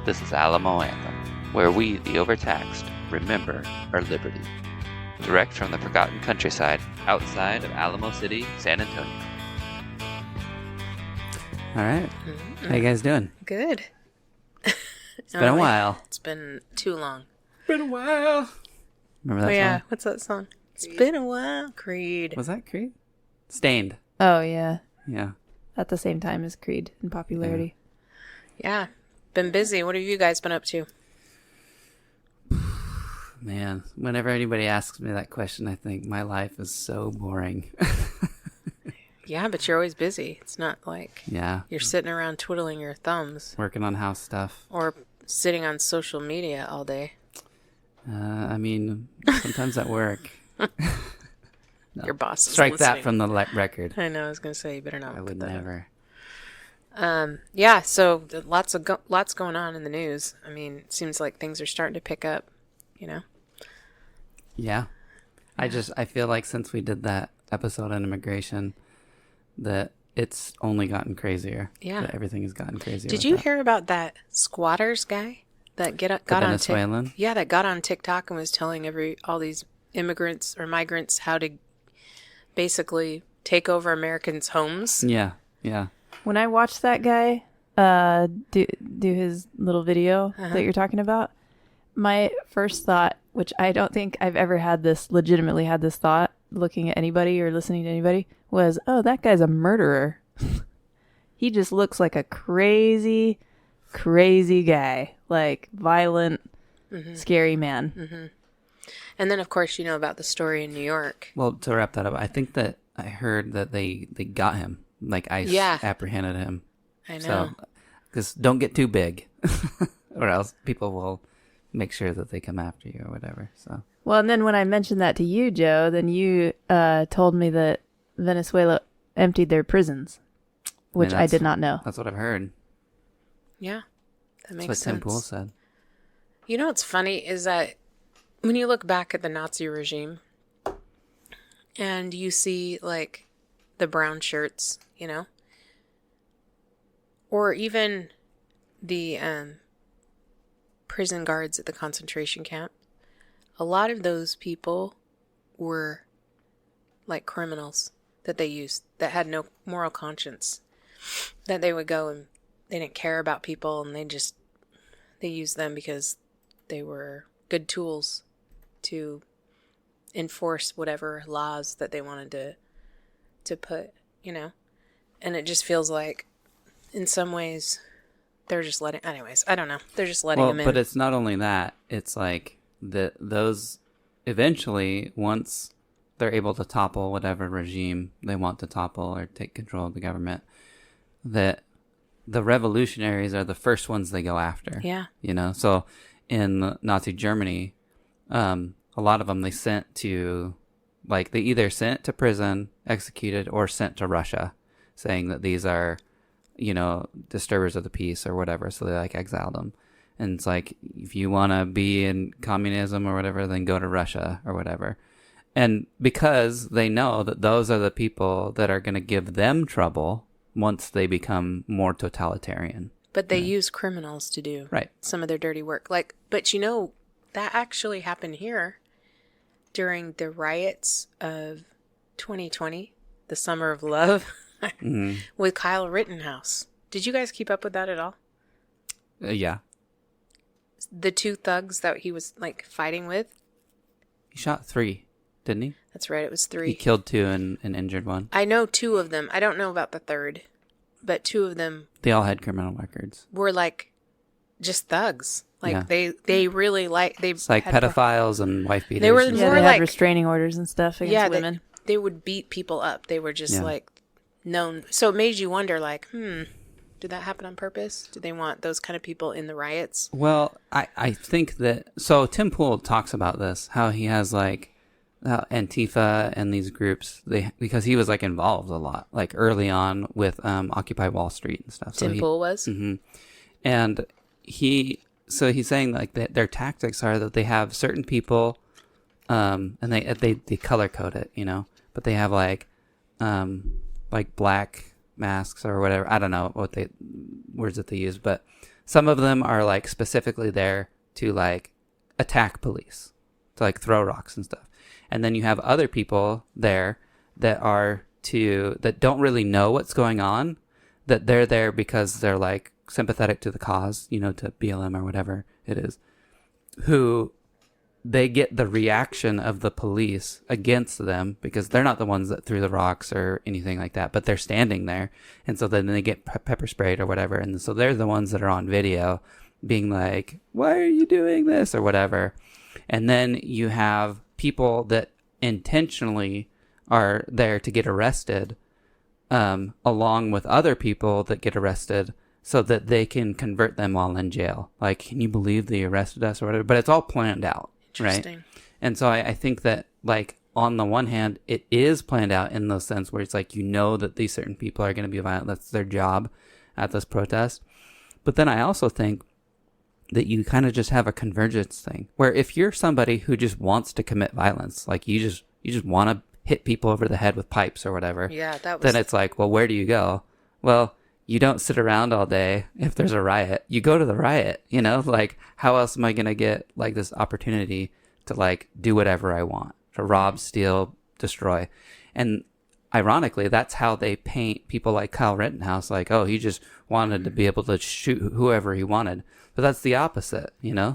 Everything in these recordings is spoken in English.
This is Alamo Anthem, where we, the overtaxed, remember our liberty. Direct from the forgotten countryside outside of Alamo City, San Antonio. All right. How you guys doing? Good. It's been a while. It's been too long. Been a while. Remember that Oh, yeah. song? What's that song? It's been a while. Creed. Was that Creed? Stained. Oh, yeah. Yeah. At the same time as Creed in popularity. Yeah. Been busy. What have you guys been up to? Man, whenever anybody asks me that question, I think my life is so boring. Yeah, but you're always busy. It's not like Yeah. you're sitting around twiddling your thumbs Working on house stuff. or sitting on social media all day. I mean, sometimes at work. No. Your boss is Strike listening. that from the record. I know. I was going to say, you better not. I would put that never. up. Yeah, so lots going on in the news. I mean, it seems like things are starting to pick up, you know? Yeah. I feel like since we did that episode on immigration, that it's only gotten crazier. Yeah. That everything has gotten crazier. Did you hear about that squatters guy that got on Venezuelan? Yeah, that got on TikTok and was telling all these immigrants or migrants how to basically take over Americans' homes? Yeah. Yeah. When I watched that guy do his little video that you're talking about, my first thought, which I don't think I've ever legitimately had this thought looking at anybody or listening to anybody, was, oh, that guy's a murderer. He just looks like a crazy, crazy guy. Like, violent, scary man. Mm-hmm. And then, of course, you know about the story in New York. Well, to wrap that up, I think that I heard that they got him. Like, ICE apprehended him. I know. So, because don't get too big, or else people will make sure that they come after you or whatever. So. Well, and then when I mentioned that to you, Joe, then you told me that Venezuela emptied their prisons, which I did not know. That's what I've heard. Yeah, that makes That's what sense. Tim Pool said. You know what's funny is that when you look back at the Nazi regime and you see, like, the brown shirts, you know, or even the prison guards at the concentration camp, a lot of those people were like criminals that they used that had no moral conscience, that they would go and they didn't care about people and they used them because they were good tools to enforce whatever laws that they wanted to put, you know. And it just feels like in some ways they're just letting, anyways, I don't know, they're just letting them in. But it's not only that, it's like those eventually, once they're able to topple whatever regime they want to topple or take control of the government, that the revolutionaries are the first ones they go after. Yeah. You know, so in Nazi Germany, a lot of them they sent to, like, they either sent to prison, executed, or sent to Russia, saying that these are, you know, disturbers of the peace or whatever. So they, like, exiled them. And it's like, if you want to be in communism or whatever, then go to Russia or whatever. And because they know that those are the people that are going to give them trouble once they become more totalitarian. But they use criminals to do some of their dirty work. Like, but you know, that actually happened here during the riots of 2020, the Summer of Love, with Kyle Rittenhouse. Did you guys keep up with that at all? Yeah. The two thugs that he was, like, fighting with? He shot 3, didn't he? That's right, it was 3. He killed 2 and injured 1. I know 2 of them. I don't know about the third, but 2 of them. They all had criminal records. Were, like, just thugs. Like, Yeah. they really It's like pedophiles and wife beaters. They were and Yeah, more they like had restraining orders and stuff against women. They would beat people up. They were just like known. So it made you wonder, like, did that happen on purpose? Did they want those kind of people in the riots? Well, I think that, so Tim Pool talks about this, how he has, like, Antifa and these groups, because he was, like, involved a lot, like, early on with Occupy Wall Street and stuff. Tim Pool was? Mm-hmm. And he's saying, like, that their tactics are that they have certain people, and they color code it, you know, but they have, like black masks or whatever. I don't know what words that they use, but some of them are like specifically there to like attack police, to like throw rocks and stuff. And then you have other people there that don't really know what's going on, that they're there because they're like sympathetic to the cause, to BLM or whatever it is, who they get the reaction of the police against them because they're not the ones that threw the rocks or anything like that, but they're standing there. And so then they get pepper sprayed or whatever. And so they're the ones that are on video being like, why are you doing this or whatever? And then you have people that intentionally are there to get arrested, along with other people that get arrested so that they can convert them while in jail. Like, can you believe they arrested us or whatever? But it's all planned out. Right. And so I think that, like, on the one hand, it is planned out in the sense where it's like, that these certain people are going to be violent. That's their job at this protest. But then I also think that you kind of just have a convergence thing where if you're somebody who just wants to commit violence, like you just want to hit people over the head with pipes or whatever, then it's like, well, where do you go? Well, you don't sit around all day if there's a riot. You go to the riot, like, how else am I going to get like this opportunity to like do whatever I want, to rob, steal, destroy? And ironically, that's how they paint people like Kyle Rittenhouse, like, oh, he just wanted to be able to shoot whoever he wanted. But that's the opposite,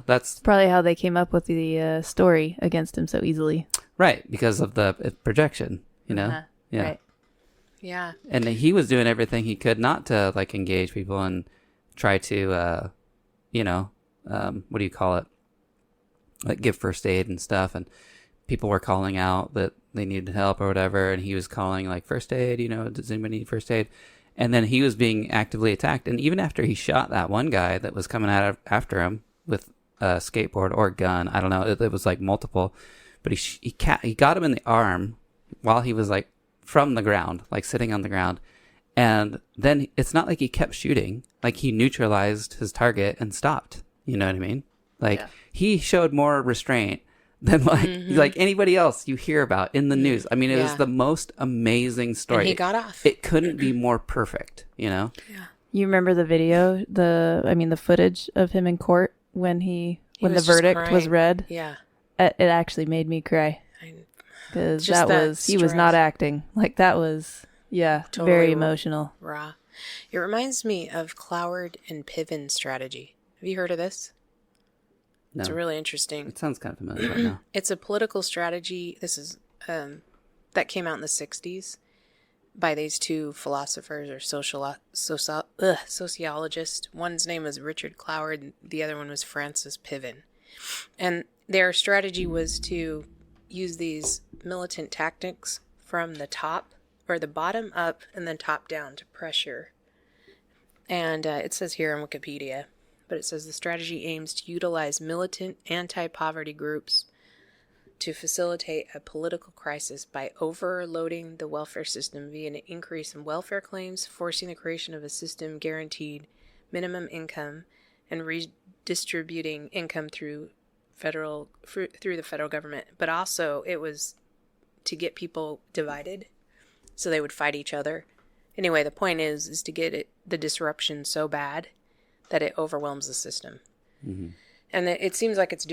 that's probably how they came up with the story against him so easily. Right. Because of the projection, Yeah. Right. Yeah. And he was doing everything he could not to like engage people and try to, what do you call it? Like give first aid and stuff. And people were calling out that they needed help or whatever. And he was calling like first aid, does anybody need first aid? And then he was being actively attacked. And even after he shot that one guy that was coming after him with a skateboard or a gun, I don't know, it was like multiple, but he got him in the arm while he was like from the ground, like sitting on the ground. And then it's not like he kept shooting, like he neutralized his target and stopped. You know what I mean? Like he showed more restraint than like anybody else you hear about in the news. I mean, it was the most amazing story. And he got off. It couldn't be more perfect, Yeah. You remember the video, the footage of him in court when the verdict was read? Yeah. It actually made me cry. Because he was not acting. Like that was, totally very emotional. Raw. It reminds me of Cloward and Piven strategy. Have you heard of this? No. It's really interesting. It sounds kind of familiar right now. It's a political strategy. This is, that came out in the 60s by these two philosophers or sociologists. One's name was Richard Cloward, and the other one was Francis Piven. And their strategy was to use these militant tactics from the top or the bottom up and then top down to pressure. And it says here on Wikipedia, but it says the strategy aims to utilize militant anti-poverty groups to facilitate a political crisis by overloading the welfare system via an increase in welfare claims, forcing the creation of a system guaranteed minimum income, and redistributing income through the federal government. But also it was to get people divided so they would fight each other. Anyway, the point is to get the disruption so bad that it overwhelms the system. Mm-hmm. And it seems like it's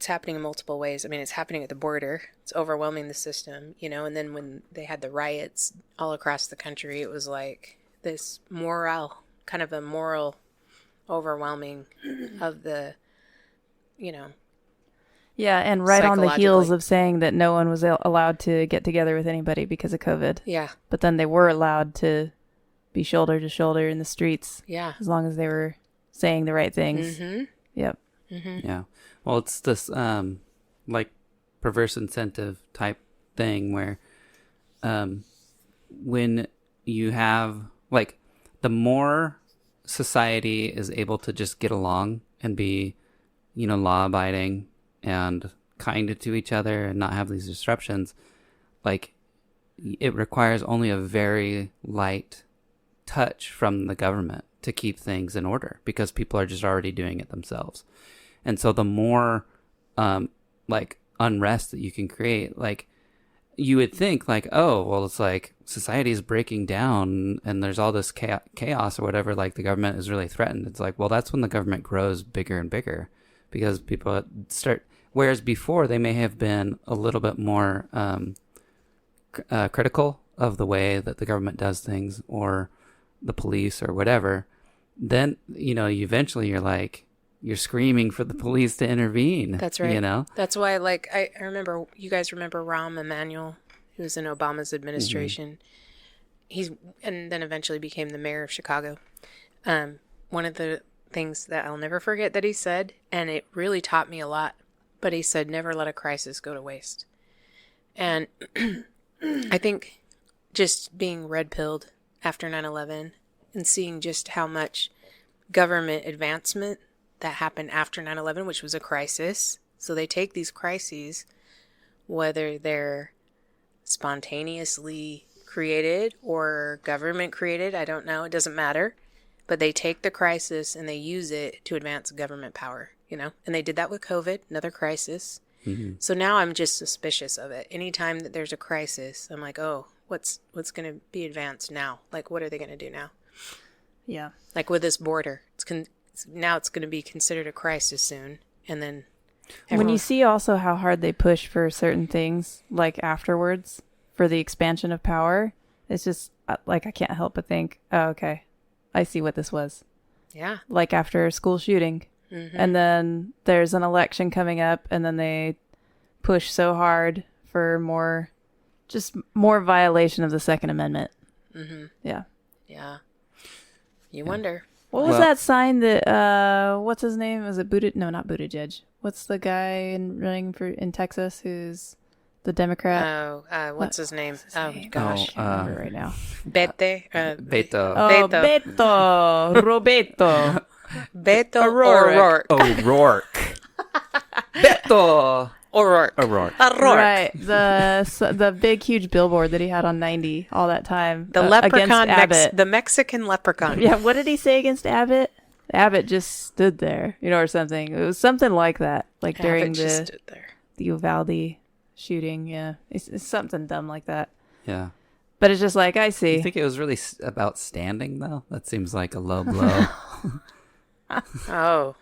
happening in multiple ways. I mean, it's happening at the border. It's overwhelming the system, and then when they had the riots all across the country, it was like this kind of a moral overwhelming of the, Yeah, and right on the heels of saying that no one was allowed to get together with anybody because of COVID. Yeah. But then they were allowed to be shoulder to shoulder in the streets. Yeah. As long as they were saying the right things. Mm-hmm. Yep. Mm-hmm. Yeah. Well, it's this like perverse incentive type thing where when you have like the more society is able to just get along and be, law abiding and kind to each other and not have these disruptions, like it requires only a very light touch from the government to keep things in order because people are just already doing it themselves. And so the more like unrest that you can create, like you would think like, oh, well, it's like society is breaking down and there's all this chaos or whatever, like the government is really threatened. It's like, well, that's when the government grows bigger and bigger because people start, whereas before they may have been a little bit more critical of the way that the government does things or the police or whatever, then, eventually you're screaming for the police to intervene. That's right. That's why, I remember, you guys remember Rahm Emanuel, who was in Obama's administration. And then eventually became the mayor of Chicago. One of the things that I'll never forget that he said, and it really taught me a lot, but he said, never let a crisis go to waste. And I think just being red-pilled after 9/11 and seeing just how much government advancement that happened after 9/11, which was a crisis. So they take these crises, whether they're spontaneously created or government created, I don't know, it doesn't matter. But they take the crisis and they use it to advance government power, And they did that with COVID, another crisis. Mm-hmm. So now I'm just suspicious of it. Anytime that there's a crisis, I'm like, oh, what's going to be advanced now? Like, what are they going to do now? Yeah. Like with this border, now it's going to be considered a crisis soon. And then when you see also how hard they push for certain things, like afterwards for the expansion of power, it's just I can't help but think, oh, okay, I see what this was. Yeah. Like after a school shooting. Mm-hmm. And then there's an election coming up and then they push so hard for more violation of the Second Amendment. Mm-hmm. Yeah. Yeah. You wonder. What was that sign that, what's his name? Was it Buttigieg? No, not Buttigieg. What's the guy running in Texas who's the Democrat? Oh, what's his name? Oh, gosh. I can't remember right now. Beto. Oh, Beto. Roberto. Beto O'Rourke. Beto O'Rourke. Right. The big, huge billboard that he had on 90 all that time. The leprechaun, the Mexican leprechaun. Yeah, what did he say against Abbott? Abbott just stood there, or something. It was something like that, like during the Uvalde shooting. Yeah, it's something dumb like that. Yeah. But it's just like, I see. You think it was really about standing, though? That seems like a low blow. Oh,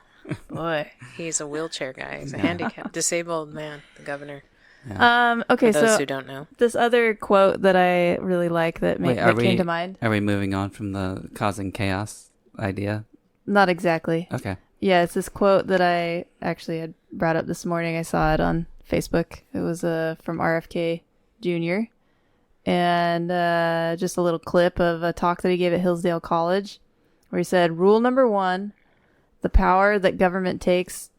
boy. He's a wheelchair guy. He's a handicapped, disabled man, the governor. Yeah. Okay, for those who don't know. This other quote that I really like that came to mind. Are we moving on from the causing chaos idea? Not exactly. Okay. Yeah, it's this quote that I actually had brought up this morning. I saw it on Facebook. It was from RFK Jr. And just a little clip of a talk that he gave at Hillsdale College where he said, rule number 1, the power that government takes,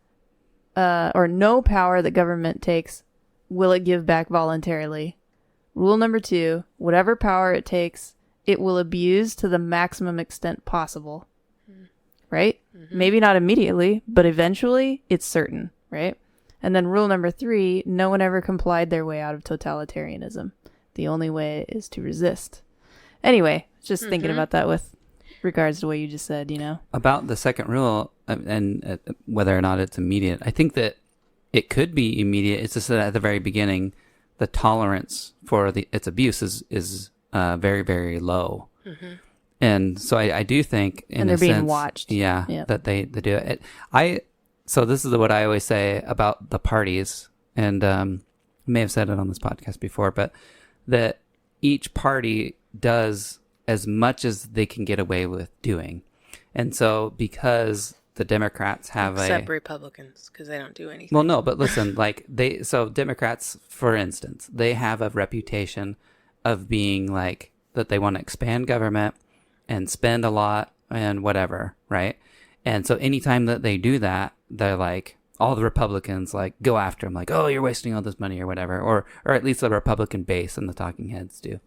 or no power that government takes, will it give back voluntarily? Rule number 2, whatever power it takes, it will abuse to the maximum extent possible. Right? Mm-hmm. Maybe not immediately, but eventually it's certain, right? And then rule number 3, no one ever complied their way out of totalitarianism. The only way is to resist. Anyway, just thinking about that with regards to what you just said, About the second rule and whether or not it's immediate, I think that it could be immediate. It's just that at the very beginning, the tolerance for its abuse is very, very low. Mm-hmm. And so I do think, in and they're a being sense, watched. Yeah, that they do it. So this is what I always say about the parties, and I may have said it on this podcast before, but that each party does as much as they can get away with doing. And so because the Democrats have Except Republicans, because they don't do anything. Well, no, but listen, so Democrats, for instance, they have a reputation of being like that they want to expand government and spend a lot and whatever, right? And so anytime that they do that, they're like, all the Republicans go after them, like, oh, you're wasting all this money or whatever, or at least the Republican base and the talking heads do.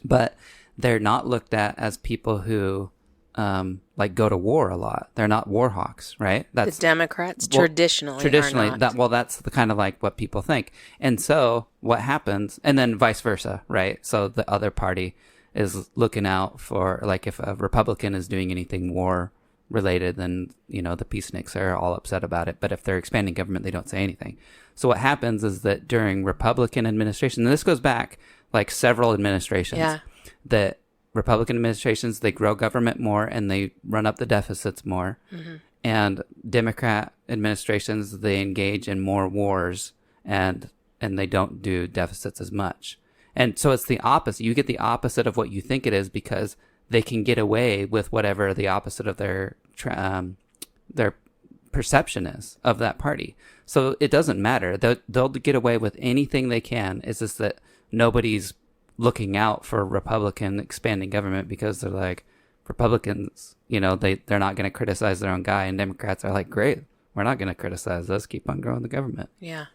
But they're not looked at as people who go to war a lot. They're not war hawks, right? That's the Democrats traditionally are not. That's the kind of what people think. And so what happens, and then vice versa, right? So the other party is looking out for, if a Republican is doing anything war related, then, the peaceniks are all upset about it. But if they're expanding government, they don't say anything. So what happens is that during Republican administration, and this goes back, like several administrations. Yeah. That Republican administrations, they grow government more and they run up the deficits more. Mm-hmm. And Democrat administrations, they engage in more wars and they don't do deficits as much. And so it's the opposite. You get the opposite of what you think it is because they can get away with whatever the opposite of their perception is of that party. So it doesn't matter. They'll get away with anything they can. It's just that nobody's looking out for Republican expanding government because they're like, Republicans, they're not going to criticize their own guy, and Democrats are like, great, we're not going to criticize us, keep on growing the government. Yeah.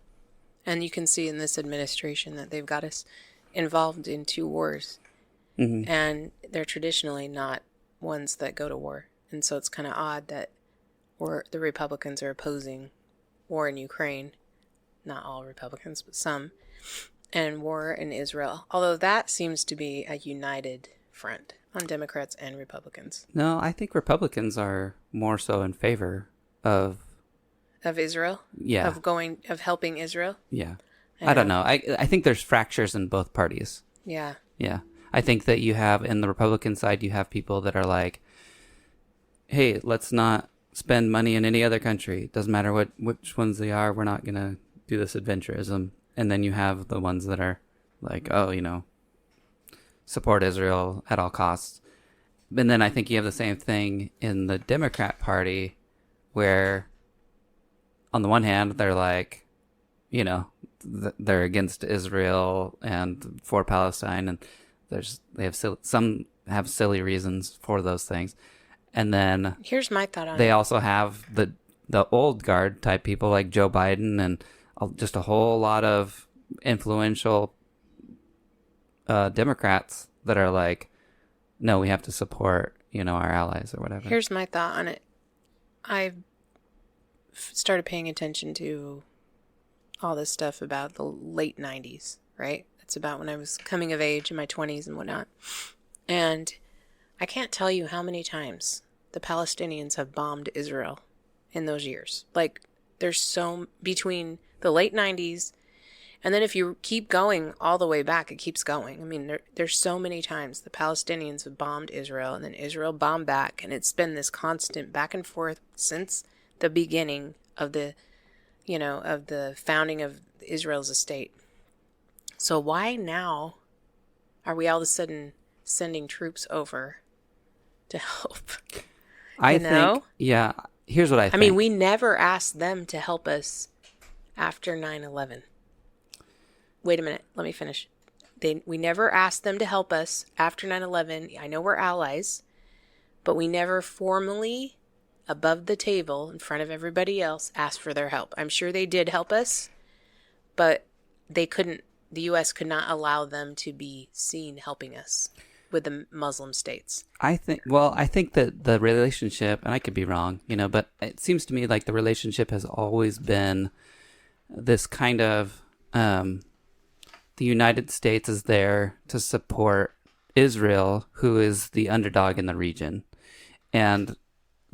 And you can see in this administration that they've got us involved in 2 wars. Mm-hmm. And they're traditionally not ones that go to war. And so it's kind of odd that the Republicans are opposing war in Ukraine. Not all Republicans, but some. And war in Israel. Although that seems to be a united front on Democrats and Republicans. No, I think Republicans are more so in favor of Israel? Yeah. Of helping Israel? Yeah. I don't know. I think there's fractures in both parties. Yeah. Yeah. I think that you have, in the Republican side, you have people that are like, hey, let's not spend money in any other country. Doesn't matter which ones they are. We're not going to do this adventurism. And then you have the ones that are like, oh, support Israel at all costs. And then I think you have the same thing in the Democrat Party where on the one hand, they're like, they're against Israel and for Palestine, and some have silly reasons for those things. And then here's my thought on it. They also have the old guard type people like Joe Biden and just a whole lot of influential Democrats that are like, no, we have to support, our allies or whatever. Here's my thought on it. I've started paying attention to all this stuff about the late 90s, right? That's about when I was coming of age in my 20s and whatnot. And I can't tell you how many times the Palestinians have bombed Israel in those years. Like, there's between the late 90s, and then if you keep going all the way back, it keeps going. I mean, there's so many times the Palestinians have bombed Israel, and then Israel bombed back, and it's been this constant back and forth since the beginning of the founding of Israel's estate. So why now are we all of a sudden sending troops over to help? I think, yeah, here's what I think. I mean, we never asked them to help us after 9/11. Wait a minute, let me finish. We never asked them to help us after 9/11. I know we're allies, but we never formally, above the table, in front of everybody else, asked for their help. I'm sure they did help us, but the U.S. could not allow them to be seen helping us with the Muslim states. I think that the relationship, and I could be wrong, but it seems to me like the relationship has always been this kind of, the United States is there to support Israel, who is the underdog in the region. And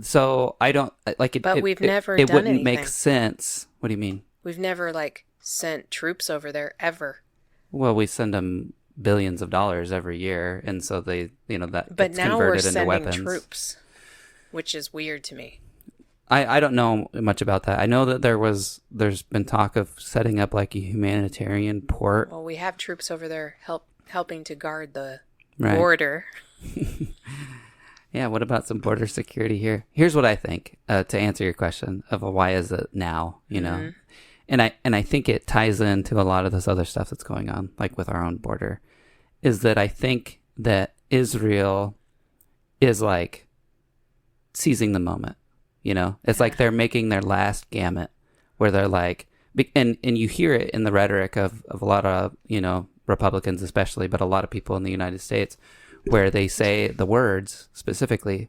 so I don't like it. But we've never it done wouldn't anything. make sense. What do you mean? We've never sent troops over there ever. Well, we send them billions of dollars every year, and so they, that But gets now we're converted into sending weapons. troops, which is weird to me. I don't know much about that. I know that there's been talk of setting up like a humanitarian port. Well, we have troops over there helping to guard the Right. border. Yeah, what about some border security here? Here's what I think, to answer your question of why is it now, Mm-hmm. And I think it ties into a lot of this other stuff that's going on, like with our own border, is that I think that Israel is like seizing the moment. It's like they're making their last gamut where they're like, and you hear it in the rhetoric of a lot of, Republicans especially, but a lot of people in the United States, where they say the words specifically,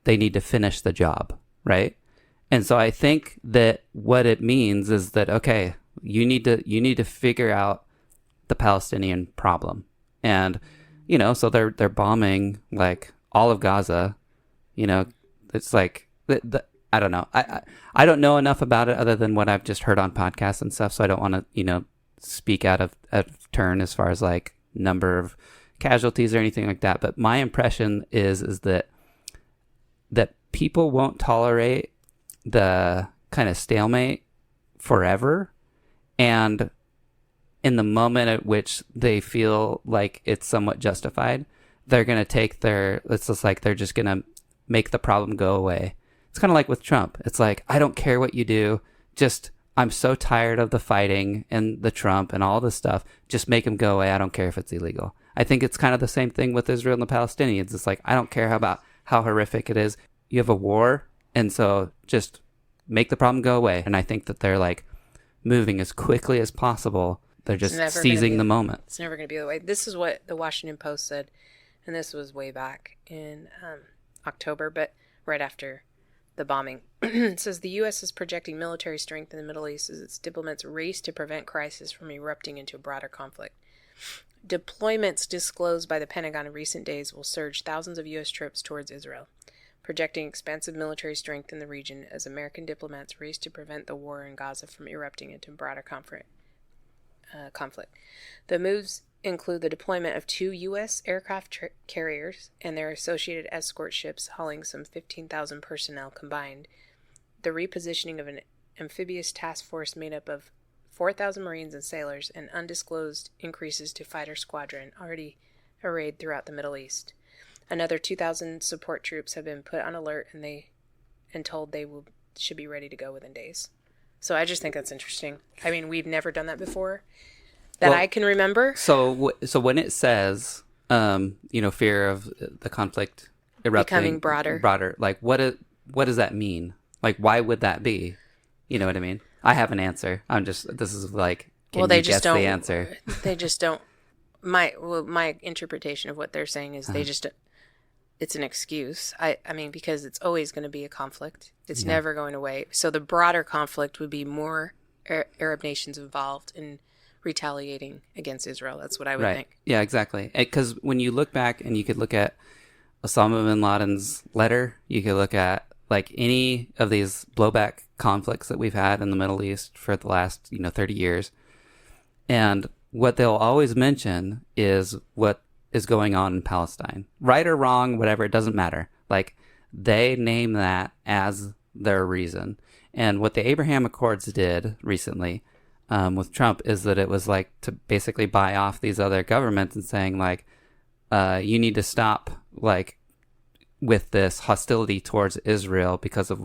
they need to finish the job, right? And so I think that what it means is that, okay, you need to figure out the Palestinian problem. And, so they're bombing like all of Gaza, it's like, I don't know. I don't know enough about it other than what I've just heard on podcasts and stuff. So I don't want to, speak out of turn as far as like number of casualties or anything like that. But my impression is that people won't tolerate the kind of stalemate forever. And in the moment at which they feel like it's somewhat justified, they're going to take it's just like they're just going to make the problem go away. It's kind of like with Trump. It's like, I don't care what you do. Just, I'm so tired of the fighting and the Trump and all this stuff. Just make him go away. I don't care if it's illegal. I think it's kind of the same thing with Israel and the Palestinians. It's like, I don't care about how horrific it is. You have a war, and so just make the problem go away. And I think that they're like moving as quickly as possible. They're just seizing the moment. It's never going to be the way. This is what the Washington Post said, and this was way back in October, but right after the bombing. It says the U.S. is projecting military strength in the Middle East as its diplomats race to prevent crisis from erupting into a broader conflict. Deployments disclosed by the Pentagon in recent days will surge thousands of U.S. troops towards Israel, projecting expansive military strength in the region as American diplomats race to prevent the war in Gaza from erupting into broader conflict. The moves include the deployment of 2 U.S. aircraft carriers and their associated escort ships hauling some 15,000 personnel combined, the repositioning of an amphibious task force made up of 4,000 Marines and sailors, and undisclosed increases to fighter squadron already arrayed throughout the Middle East. Another 2,000 support troops have been put on alert and told they should be ready to go within days. So I just think that's interesting. I mean, we've never done that before that I can remember. So when it says, fear of the conflict erupting, becoming broader, like what does that mean? Like, why would that be? You know what I mean? I have an answer. This is like, they just guess don't, the answer? They just don't. My interpretation of what they're saying is it's an excuse. I mean, because it's always going to be a conflict. It's never going away. So the broader conflict would be more Arab nations involved in retaliating against Israel. That's what I would think. Yeah, exactly. Because when you look back, and you could look at Osama bin Laden's letter, you could look at like any of these blowback conflicts that we've had in the Middle East for the last 30 years, and what they'll always mention is what is going on in Palestine. Right or wrong, whatever, it doesn't matter. Like, they name that as their reason. And what the Abraham Accords did recently with Trump is that it was like to basically buy off these other governments and saying like, you need to stop like with this hostility towards Israel because of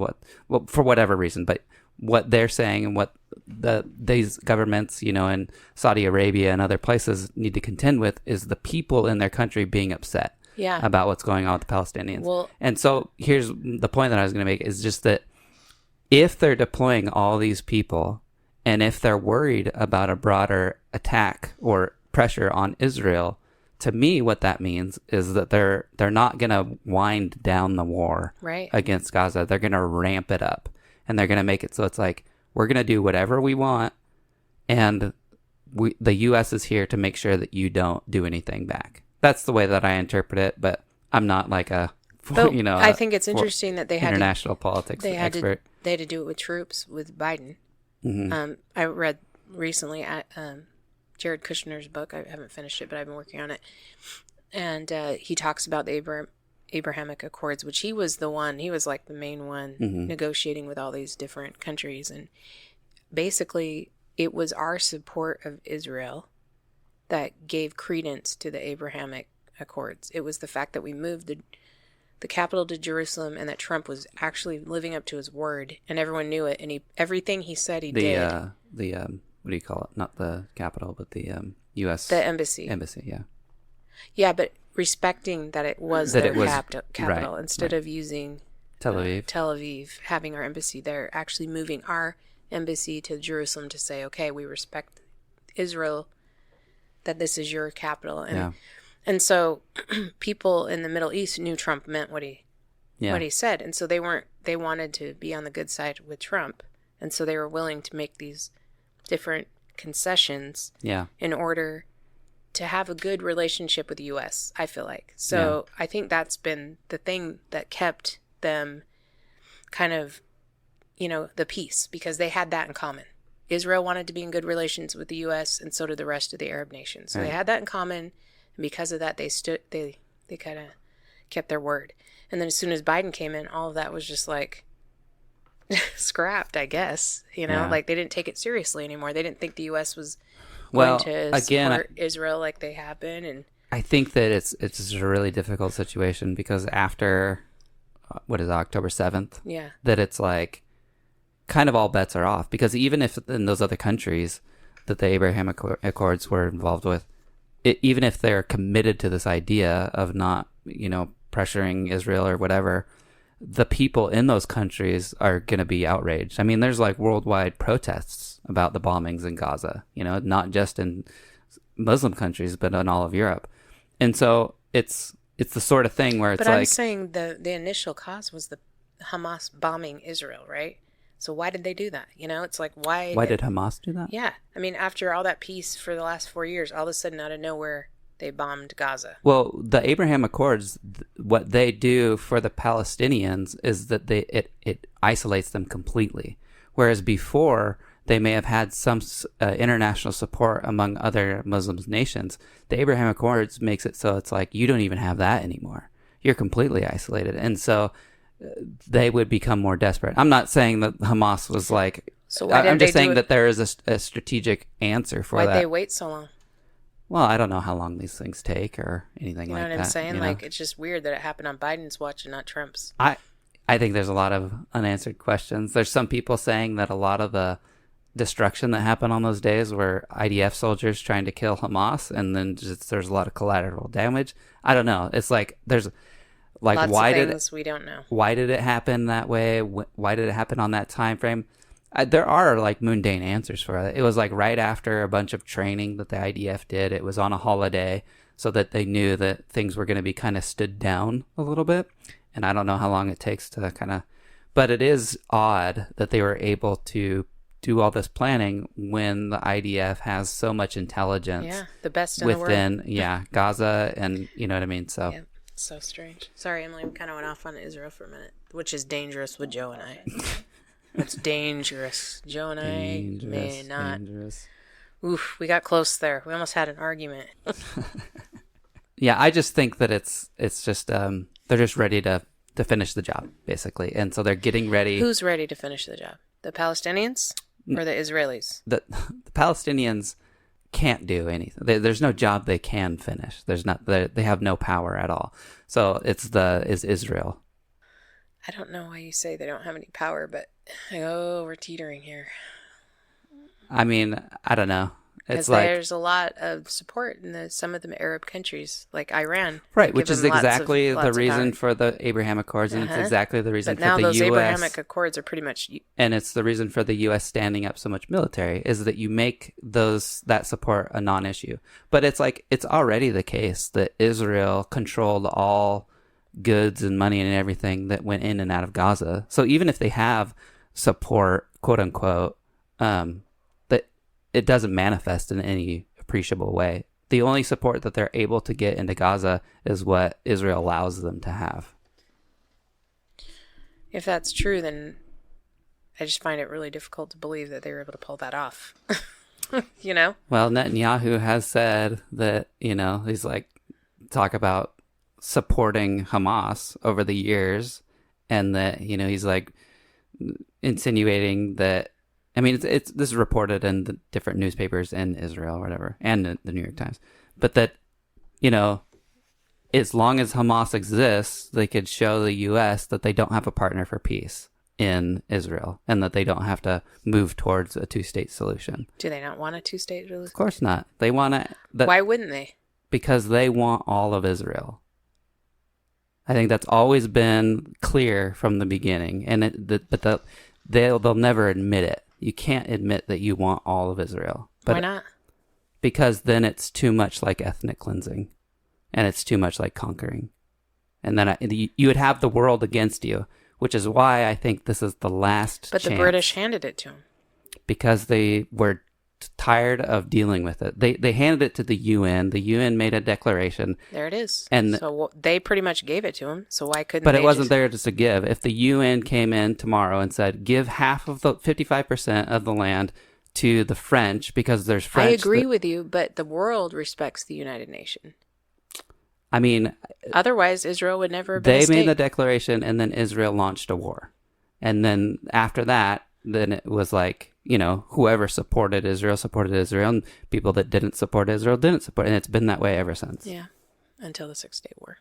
for whatever reason. But what they're saying and what these governments, in Saudi Arabia and other places need to contend with is the people in their country being upset about what's going on with the Palestinians. And so here's the point that I was going to make is just that if they're deploying all these people, and if they're worried about a broader attack or pressure on Israel, to me, what that means is that they're not going to wind down the war against Gaza. They're going to ramp it up, and they're going to make it so it's like, we're going to do whatever we want, and the U.S. is here to make sure that you don't do anything back. That's the way that I interpret it, but I'm not like I think it's interesting that they had international politics expert. They had to do it with troops with Biden. Mm-hmm. I read recently at Jared Kushner's book. I haven't finished it, but I've been working on it. And he talks about the Abrahamic Accords, which he was like the main one negotiating with all these different countries. And basically, it was our support of Israel that gave credence to the Abrahamic Accords. It was the fact that we moved the capital to Jerusalem, and that Trump was actually living up to his word, and everyone knew it. And everything he said, he did. What do you call it? Not the capital, but the U.S. The embassy. Embassy, yeah. Yeah, but respecting that it was their capital instead of using Tel Aviv. Tel Aviv, having our embassy there, actually moving our embassy to Jerusalem to say, okay, we respect Israel, that this is your capital. And so people in the Middle East knew Trump meant what he said. And so they wanted to be on the good side with Trump. And so they were willing to make these different concessions in order to have a good relationship with the U.S., I feel like. So I think that's been the thing that kept them kind of, the peace, because they had that in common. Israel wanted to be in good relations with the U.S. and so did the rest of the Arab nations. So they had that in common, and because of that, they kind of kept their word. And then as soon as Biden came in, all of that was just like scrapped, I guess. Like they didn't take it seriously anymore. They didn't think the U.S. was going to support Israel like they have been. And I think that it's just a really difficult situation because after what is it, October 7th? Yeah. That it's like kind of all bets are off, because even if in those other countries that the Abraham Accords were involved with, even if they're committed to this idea of not, pressuring Israel or whatever, the people in those countries are going to be outraged. I mean, there's like worldwide protests about the bombings in Gaza, not just in Muslim countries, but in all of Europe. And so it's the sort of thing where it's I'm saying the initial cause was the Hamas bombing Israel, right? So why did they do that? It's like, why did Hamas do that? Yeah. I mean, after all that peace for the last 4 years, all of a sudden out of nowhere, they bombed Gaza. Well, the Abraham Accords, what they do for the Palestinians is that it isolates them completely. Whereas before, they may have had some international support among other Muslim nations. The Abraham Accords makes it so it's like you don't even have that anymore. You're completely isolated. And so they would become more desperate. I'm not saying that Hamas was like... So why didn't I'm just they saying that there is a strategic answer for that. Why'd they wait so long? Well, I don't know how long these things take or anything like that. You know what I'm saying? Like, it's just weird that it happened on Biden's watch and not Trump's. I think there's a lot of unanswered questions. There's some people saying that a lot of the destruction that happened on those days were IDF soldiers trying to kill Hamas, and then there's a lot of collateral damage. I don't know. It's like there's... Like, lots why of did things we don't know? Why did it happen that way? Why did it happen on that time frame? There are like mundane answers for it. It was like right after a bunch of training that the IDF did. It was on a holiday, so that they knew that things were going to be kind of stood down a little bit. And I don't know how long it takes to kind of, but it is odd that they were able to do all this planning when the IDF has so much intelligence. Yeah, the best in the world. Yeah, Gaza, and you know what I mean. So. Yeah. So strange. Sorry, Emily, we kind of went off on Israel for a minute, which is dangerous with Joe and I. It's dangerous. Joe and I may not. Dangerous. Oof, we got close there. We almost had an argument. Yeah, I just think that it's just they're just ready to finish the job, basically, and so they're getting ready. Who's ready to finish the job? The Palestinians or the Israelis? The Palestinians can't do anything. There's no job they can finish. There's not. They have no power at all. So is Israel. I don't know why you say they don't have any power, but we're teetering here. I mean, I don't know. Because there's a lot of support in some of the Arab countries, like Iran. Right, which is exactly the reason for the Abraham Accords, and it's exactly the reason for the U.S. But now those Abrahamic Accords are pretty much... And it's the reason for the U.S. standing up so much military, is that you make that support a non-issue. But it's like, it's already the case that Israel controlled all goods and money and everything that went in and out of Gaza. So even if they have support, quote unquote, it doesn't manifest in any appreciable way. The only support that they're able to get into Gaza is what Israel allows them to have. If that's true, then I just find it really difficult to believe that they were able to pull that off. You know? Well, Netanyahu has said that, he's like, talk about supporting Hamas over the years, and that, he's like insinuating that, I mean, this is reported in the different newspapers in Israel or whatever, and the New York Times. But that, as long as Hamas exists, they could show the U.S. that they don't have a partner for peace in Israel, and that they don't have to move towards a two-state solution. Do they not want a two-state solution? Of course not. They want to... Why wouldn't they? Because they want all of Israel. I think that's always been clear from the beginning, and they'll never admit it. You can't admit that you want all of Israel. But why not? Because then it's too much like ethnic cleansing, and it's too much like conquering. And then you would have the world against you, which is why I think this is the last chance. But the British handed it to them. Because they were tired of dealing with it. They handed it to the UN. The UN made a declaration. There it is. And so they pretty much gave it to them. So why couldn't But it wasn't there just to give. If the UN came in tomorrow and said, give half of the 55% of the land to the French because there's French. I agree with you, but the world respects the United Nations. I mean, otherwise Israel would never have been a they state. made the declaration, and then Israel launched a war. And then after that, then it was like, you know, whoever supported Israel, and people that didn't support Israel didn't support, and it's been that way ever since. Yeah, until the 6-Day War.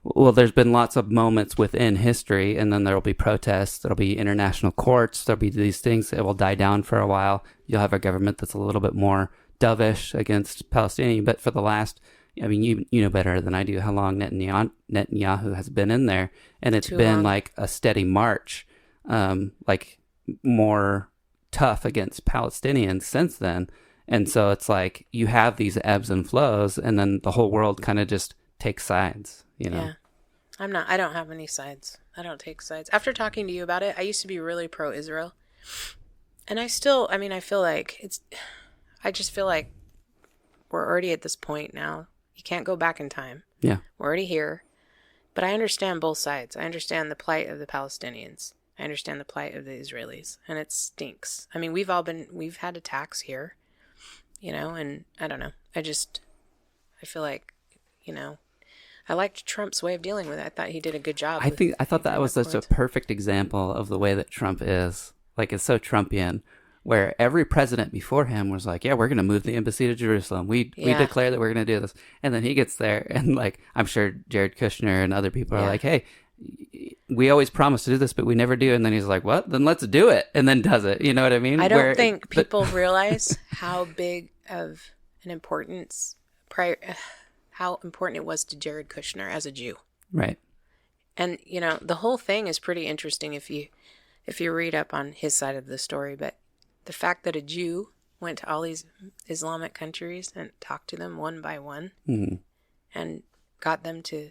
Well, there's been lots of moments within history, and then there will be protests, there'll be international courts, there'll be these things. It will die down for a while. You'll have a government that's a little bit more dovish against Palestinians. But for the last, I mean, you know better than I do how long Netanyahu has been in there, and it's been like a steady march, like more tough against Palestinians since then. And so it's like you have these ebbs and flows, and then the whole world kind of just takes sides, you know? Yeah. I don't have any sides. I don't take sides. After talking to you about it, I used to be really pro-Israel. And I feel like I just feel like we're already at this point now. You can't go back in time. Yeah. We're already here. But I understand both sides. I understand the plight of the Palestinians. I understand the plight of the Israelis. And it stinks. I mean, we've had attacks here, you know, and I don't know. I feel like, you know, I liked Trump's way of dealing with it. I thought he did a good job. I thought that was such a perfect example of the way that Trump is. Like, it's so Trumpian, where every president before him was like, yeah, we're going to move the embassy to Jerusalem. We declare that we're going to do this. And then he gets there, and like, I'm sure Jared Kushner and other people are like, hey, we always promise to do this, but we never do. And then he's like, what? Then let's do it. And then does it. You know what I mean? I don't think people realize how big of an importance how important it was to Jared Kushner as a Jew. Right. And, you know, the whole thing is pretty interesting if you read up on his side of the story. But the fact that a Jew went to all these Islamic countries and talked to them one by one and got them to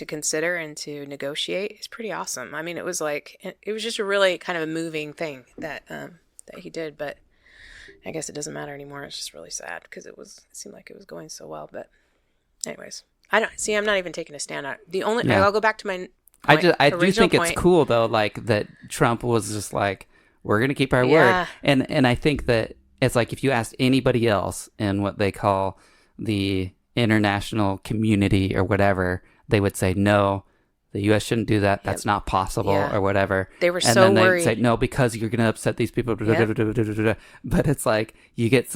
consider and to negotiate is pretty awesome. I mean, it was just a really kind of a moving thing that he did, but I guess it doesn't matter anymore. It's just really sad because it seemed like it was going so well. But anyways, I'm not even taking a stand on it. I'll go back to my I do think it's cool though, like that Trump was just like, we're going to keep our word. And I think that it's like, if you ask anybody else in what they call the international community or whatever, they would say, no, the U.S. shouldn't do that. That's not possible or whatever. They were and so then worried. They'd say, no, because you're going to upset these people. But it's like,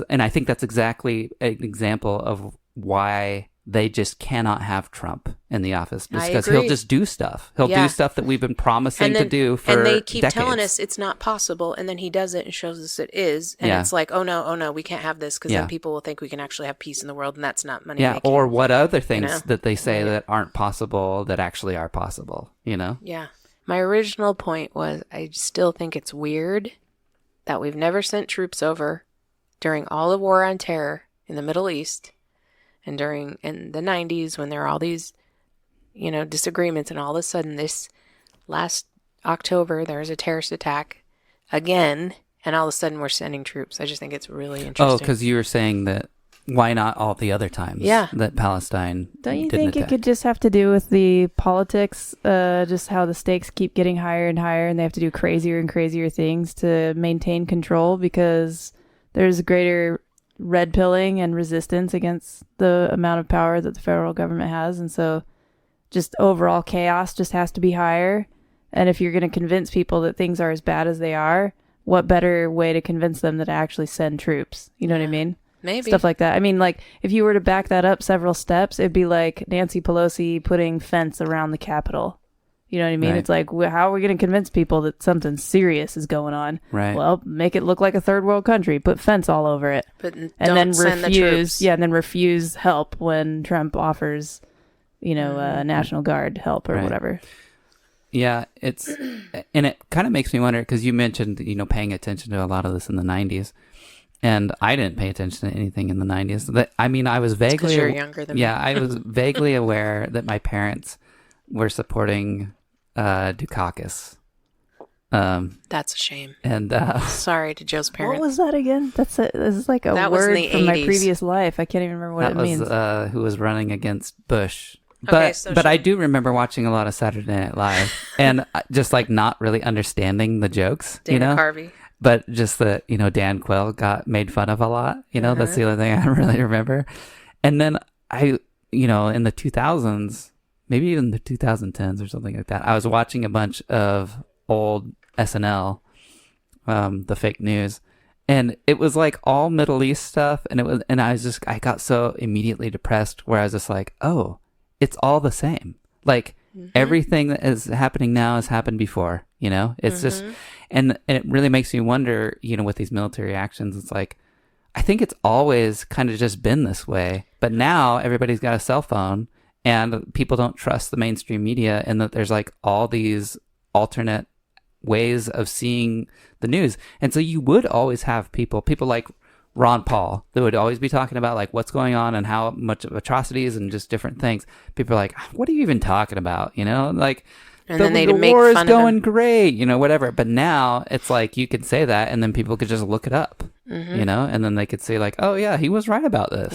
and I think that's exactly an example of why they just cannot have Trump in the office, because he'll just do stuff. He'll do stuff that we've been promising to do for decades. And they keep telling us it's not possible, and then he does it and shows us it is. And it's like, oh no, we can't have this, because then people will think we can actually have peace in the world, and that's not money making. Or what other things that they say that aren't possible that actually are possible, you know? Yeah. My original point was, I still think it's weird that we've never sent troops over during all the war on terror in the Middle East, and in the 90s when there were all these, you know, disagreements, and all of a sudden this last October there was a terrorist attack again, and all of a sudden we're sending troops. I just think it's really interesting. Oh, because you were saying that why not all the other times that Palestine Don't you didn't think attack? it could just have to do with the politics, just how the stakes keep getting higher and higher, and they have to do crazier and crazier things to maintain control, because there's greater red pilling and resistance against the amount of power that the federal government has, and so just overall chaos just has to be higher. And if you're going to convince people that things are as bad as they are, what better way to convince them than to actually send troops? You know what I mean? Maybe. Stuff like that. I mean, like, if you were to back that up several steps, it'd be like Nancy Pelosi putting fence around the Capitol. You know what I mean? Right. It's like, how are we going to convince people that something serious is going on? Right. Well, make it look like a third world country. Put fence all over it. And then send the troops. And then refuse help when Trump offers, you know, National Guard help or whatever. Yeah, and it kind of makes me wonder, because you mentioned, you know, paying attention to a lot of this in the 90s. And I didn't pay attention to anything in the 90s. I mean, I was vaguely... Because you're younger than me. Yeah, I was vaguely aware that my parents were supporting Dukakis. That's a shame. And sorry to Joe's parents. What was that again? This is like a That was in word the from my 80s. previous life. I can't even remember what it means. That was who was running against Bush. Okay, But I do remember watching a lot of Saturday Night Live and just like not really understanding the jokes, Dana you know? Carvey. but just that, Dan Quayle got made fun of a lot. That's the only thing I really remember. And then in the 2000s, maybe even the 2010s or something like that, I was watching a bunch of old SNL, the fake news, and it was like all Middle East stuff. And I got so immediately depressed where I was just like, oh, it's all the same. Like everything that is happening now has happened before, it's just, and it really makes me wonder, with these military actions, it's like, I think it's always kind of just been this way, but now everybody's got a cell phone and people don't trust the mainstream media, and that there's like all these alternate ways of seeing the news. And so you would always have people like Ron Paul, that would always be talking about like what's going on and how much of atrocities and just different things. People are like, what are you even talking about? Like, and then they'd make war is fun going of him. great, whatever. But now it's like you could say that, and then people could just look it up, and then they could say like, oh yeah, he was right about this,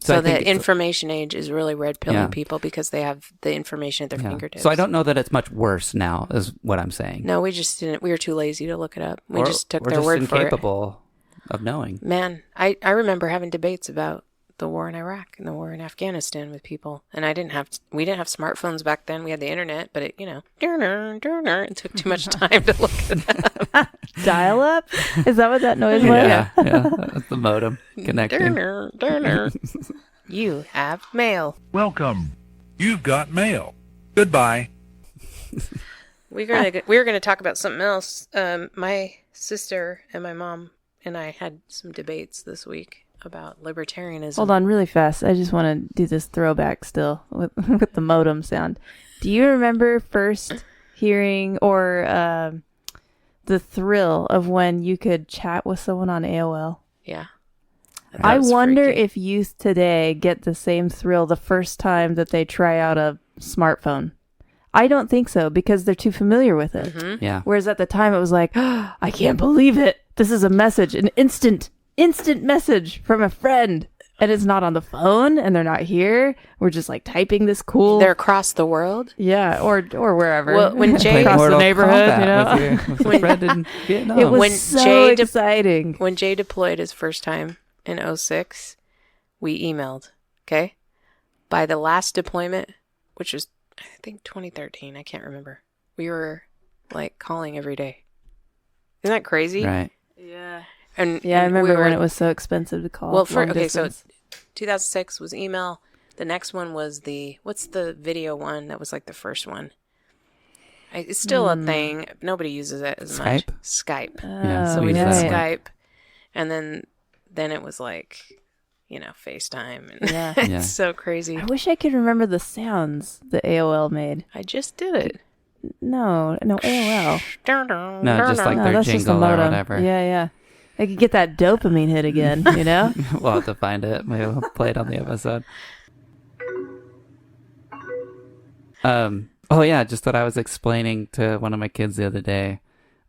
So the information age is really red pilling people because they have the information at their fingertips. So I don't know that it's much worse now, is what I'm saying. No, we just didn't. We were too lazy to look it up. We just took their word for it. We're just incapable of knowing. Man, I remember having debates about the war in Iraq and the war in Afghanistan with people, and we didn't have smartphones back then. We had the internet, but it it took too much time to look it up. Dial up? Is that what that noise was? Yeah. That's the modem connecting. You have mail. Welcome. You've got mail. Goodbye. We were gonna talk about something else. My sister and my mom and I had some debates this week about libertarianism. Hold on really fast. I just want to do this throwback still with the modem sound. Do you remember first hearing or the thrill of when you could chat with someone on AOL? Yeah. I wonder if youth today get the same thrill the first time that they try out a smartphone. I don't think so, because they're too familiar with it. Mm-hmm. Yeah. Whereas at the time it was like, oh, I can't believe it. This is a message, an instant message from a friend. And it's not on the phone, and they're not here. We're just like typing this cool. They're across the world. Yeah, or wherever. Well, when Jay across the Mortal neighborhood, Kombat with your friend in Vietnam. it was When so Jay exciting. When Jay deployed his first time in 2006, we emailed. Okay, by the last deployment, which was I think 2013, I can't remember. We were like calling every day. Isn't that crazy? Right. Yeah. And I remember we when it was so expensive to call. Well, long so distance. 2006 was email. The next one was what's the video one that was like the first one? It's still a thing. Nobody uses it as much. Skype. Yeah, So we did that one. Skype, and then it was like, FaceTime. And Yeah. it's so crazy. I wish I could remember the sounds that AOL made. I just did it. No, AOL. No, just like No, their that's just a jingle or modem. whatever. Yeah. I could get that dopamine hit again, We'll have to find it. Maybe we'll play it on the episode. Oh yeah, just that I was explaining to one of my kids the other day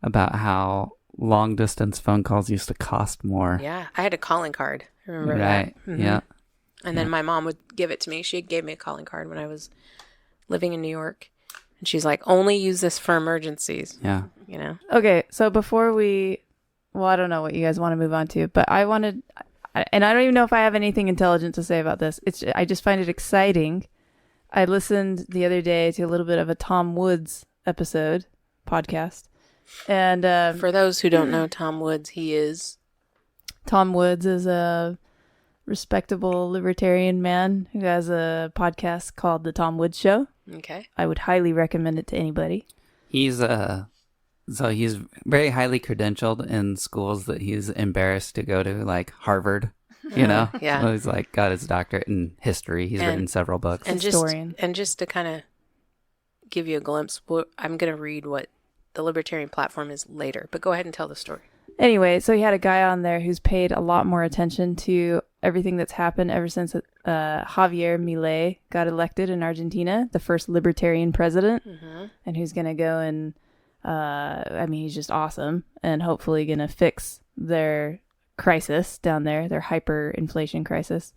about how long distance phone calls used to cost more. Yeah, I had a calling card. I remember Right. that. Mhm. Yeah. And then my mom would give it to me. She gave me a calling card when I was living in New York. And she's like, only use this for emergencies. Yeah. Okay, so before I don't know what you guys want to move on to, but I wanted, and I don't even know if I have anything intelligent to say about this. I just find it exciting. I listened the other day to a little bit of a Tom Woods podcast. And For those who don't know Tom Woods, Tom Woods is a respectable libertarian man who has a podcast called The Tom Woods Show. Okay. I would highly recommend it to anybody. He's he's very highly credentialed in schools that he's embarrassed to go to, like Harvard. Yeah. So he's like got his doctorate in history. He's written several books. And Historian. just to kind of give you a glimpse, I'm going to read what the Libertarian Platform is later. But go ahead and tell the story. Anyway, so he had a guy on there who's paid a lot more attention to everything that's happened ever since Javier Milei got elected in Argentina, the first libertarian president, and who's going to go and, he's just awesome, and hopefully going to fix their crisis down there, their hyperinflation crisis.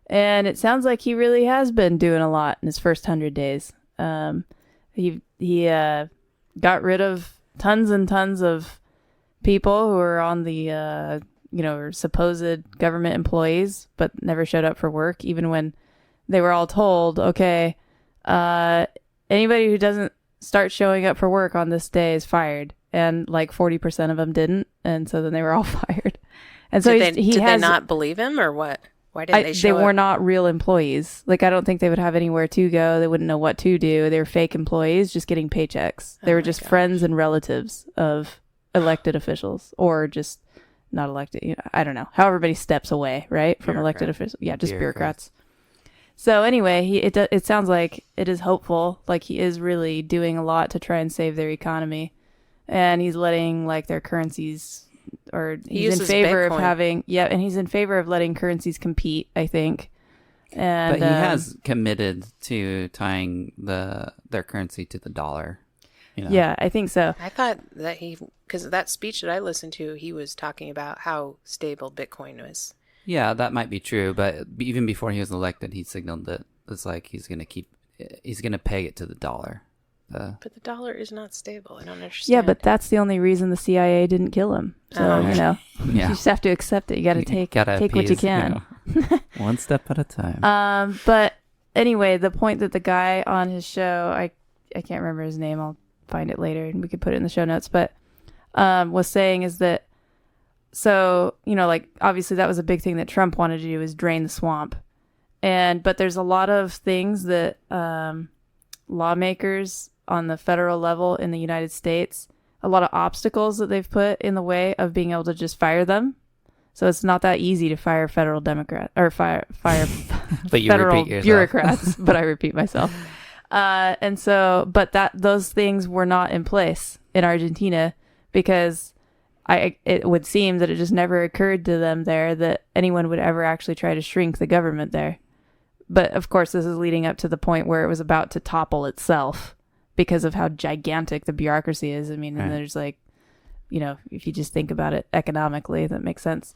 And it sounds like he really has been doing a lot in his first 100 days. He got rid of tons and tons of people who are on the, supposed government employees, but never showed up for work, even when they were all told, okay, anybody who doesn't start showing up for work on this day is fired. And like 40% of them didn't. And so then they were all fired. And so did they not believe him or what? Why didn't they show up? They were not real employees. Like, I don't think they would have anywhere to go. They wouldn't know what to do. They were fake employees just getting paychecks. They were just friends and relatives of elected officials, or just not elected. I don't know. However many steps away, right, from elected officials. Yeah, just bureaucrats. So anyway, it sounds like it is hopeful. Like, he is really doing a lot to try and save their economy, and he's letting like their currencies. Or he's in favor of having, and he's in favor of letting currencies compete, I think. And but he has committed to tying their currency to the dollar. Yeah, I think so. I thought that because of that speech that I listened to, he was talking about how stable Bitcoin was. Yeah, that might be true. But even before he was elected, he signaled that it's like he's going to peg it to the dollar. But the dollar is not stable. I don't understand. Yeah, but that's the only reason the CIA didn't kill him. So, you just have to accept it. You got to take what you can. One step at a time. But anyway, the point that the guy on his show, I can't remember his name. I'll find it later and we could put it in the show notes. But was saying is that, so, like, obviously that was a big thing that Trump wanted to do, is drain the swamp. But there's a lot of things that lawmakers on the federal level in the United States, a lot of obstacles that they've put in the way of being able to just fire them. So it's not that easy to fire federal Democrat or fire but you federal repeat yourself. Bureaucrats. But I repeat myself. But those things were not in place in Argentina because it would seem that it just never occurred to them there that anyone would ever actually try to shrink the government there. But of course, this is leading up to the point where it was about to topple itself because of how gigantic the bureaucracy is. I mean, and there's like, if you just think about it economically, that makes sense.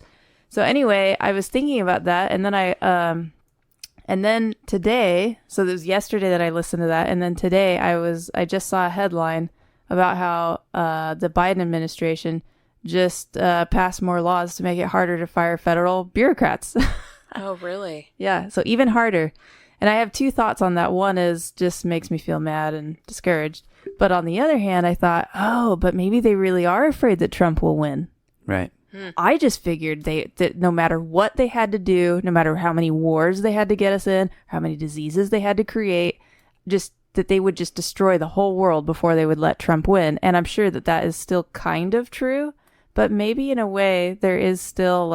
So anyway, I was thinking about that, and then and then today, so it was yesterday that I listened to that, and then today I just saw a headline about how the Biden administration just passed more laws to make it harder to fire federal bureaucrats. Oh, really? Yeah, so even harder. And I have two thoughts on that. One is just makes me feel mad and discouraged. But on the other hand, I thought, but maybe they really are afraid that Trump will win. Right. I just figured that no matter what they had to do, no matter how many wars they had to get us in, how many diseases they had to create, just that they would just destroy the whole world before they would let Trump win. And I'm sure that is still kind of true. But maybe in a way, there's still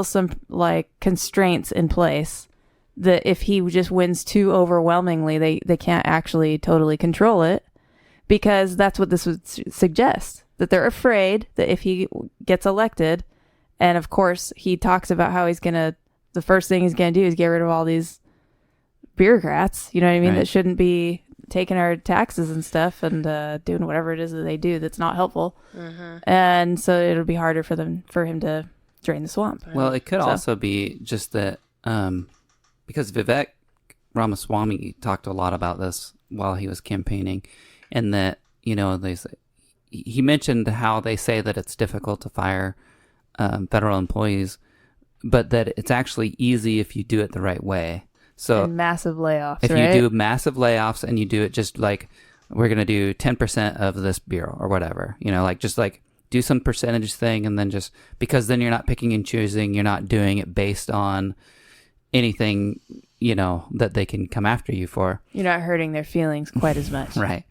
some like constraints in place that if he just wins too overwhelmingly, they can't actually totally control it, because that's what this would suggest, that they're afraid that if he gets elected, and of course he talks about how the first thing he's going to do is get rid of all these bureaucrats, you know what I mean, right, that shouldn't be taking our taxes and stuff and doing whatever it is that they do that's not helpful. Mm-hmm. And so it'll be harder for him to drain the swamp. Well, it could also be just that because Vivek Ramaswamy talked a lot about this while he was campaigning, and that he mentioned how they say that it's difficult to fire federal employees, but that it's actually easy if you do it the right way. So and massive layoffs. If right? you do massive layoffs and you do it just like, we're going to do 10% of this bureau or whatever, just like do some percentage thing, and then just, because then you're not picking and choosing, you're not doing it based on anything, that they can come after you for. You're not hurting their feelings quite as much. Right.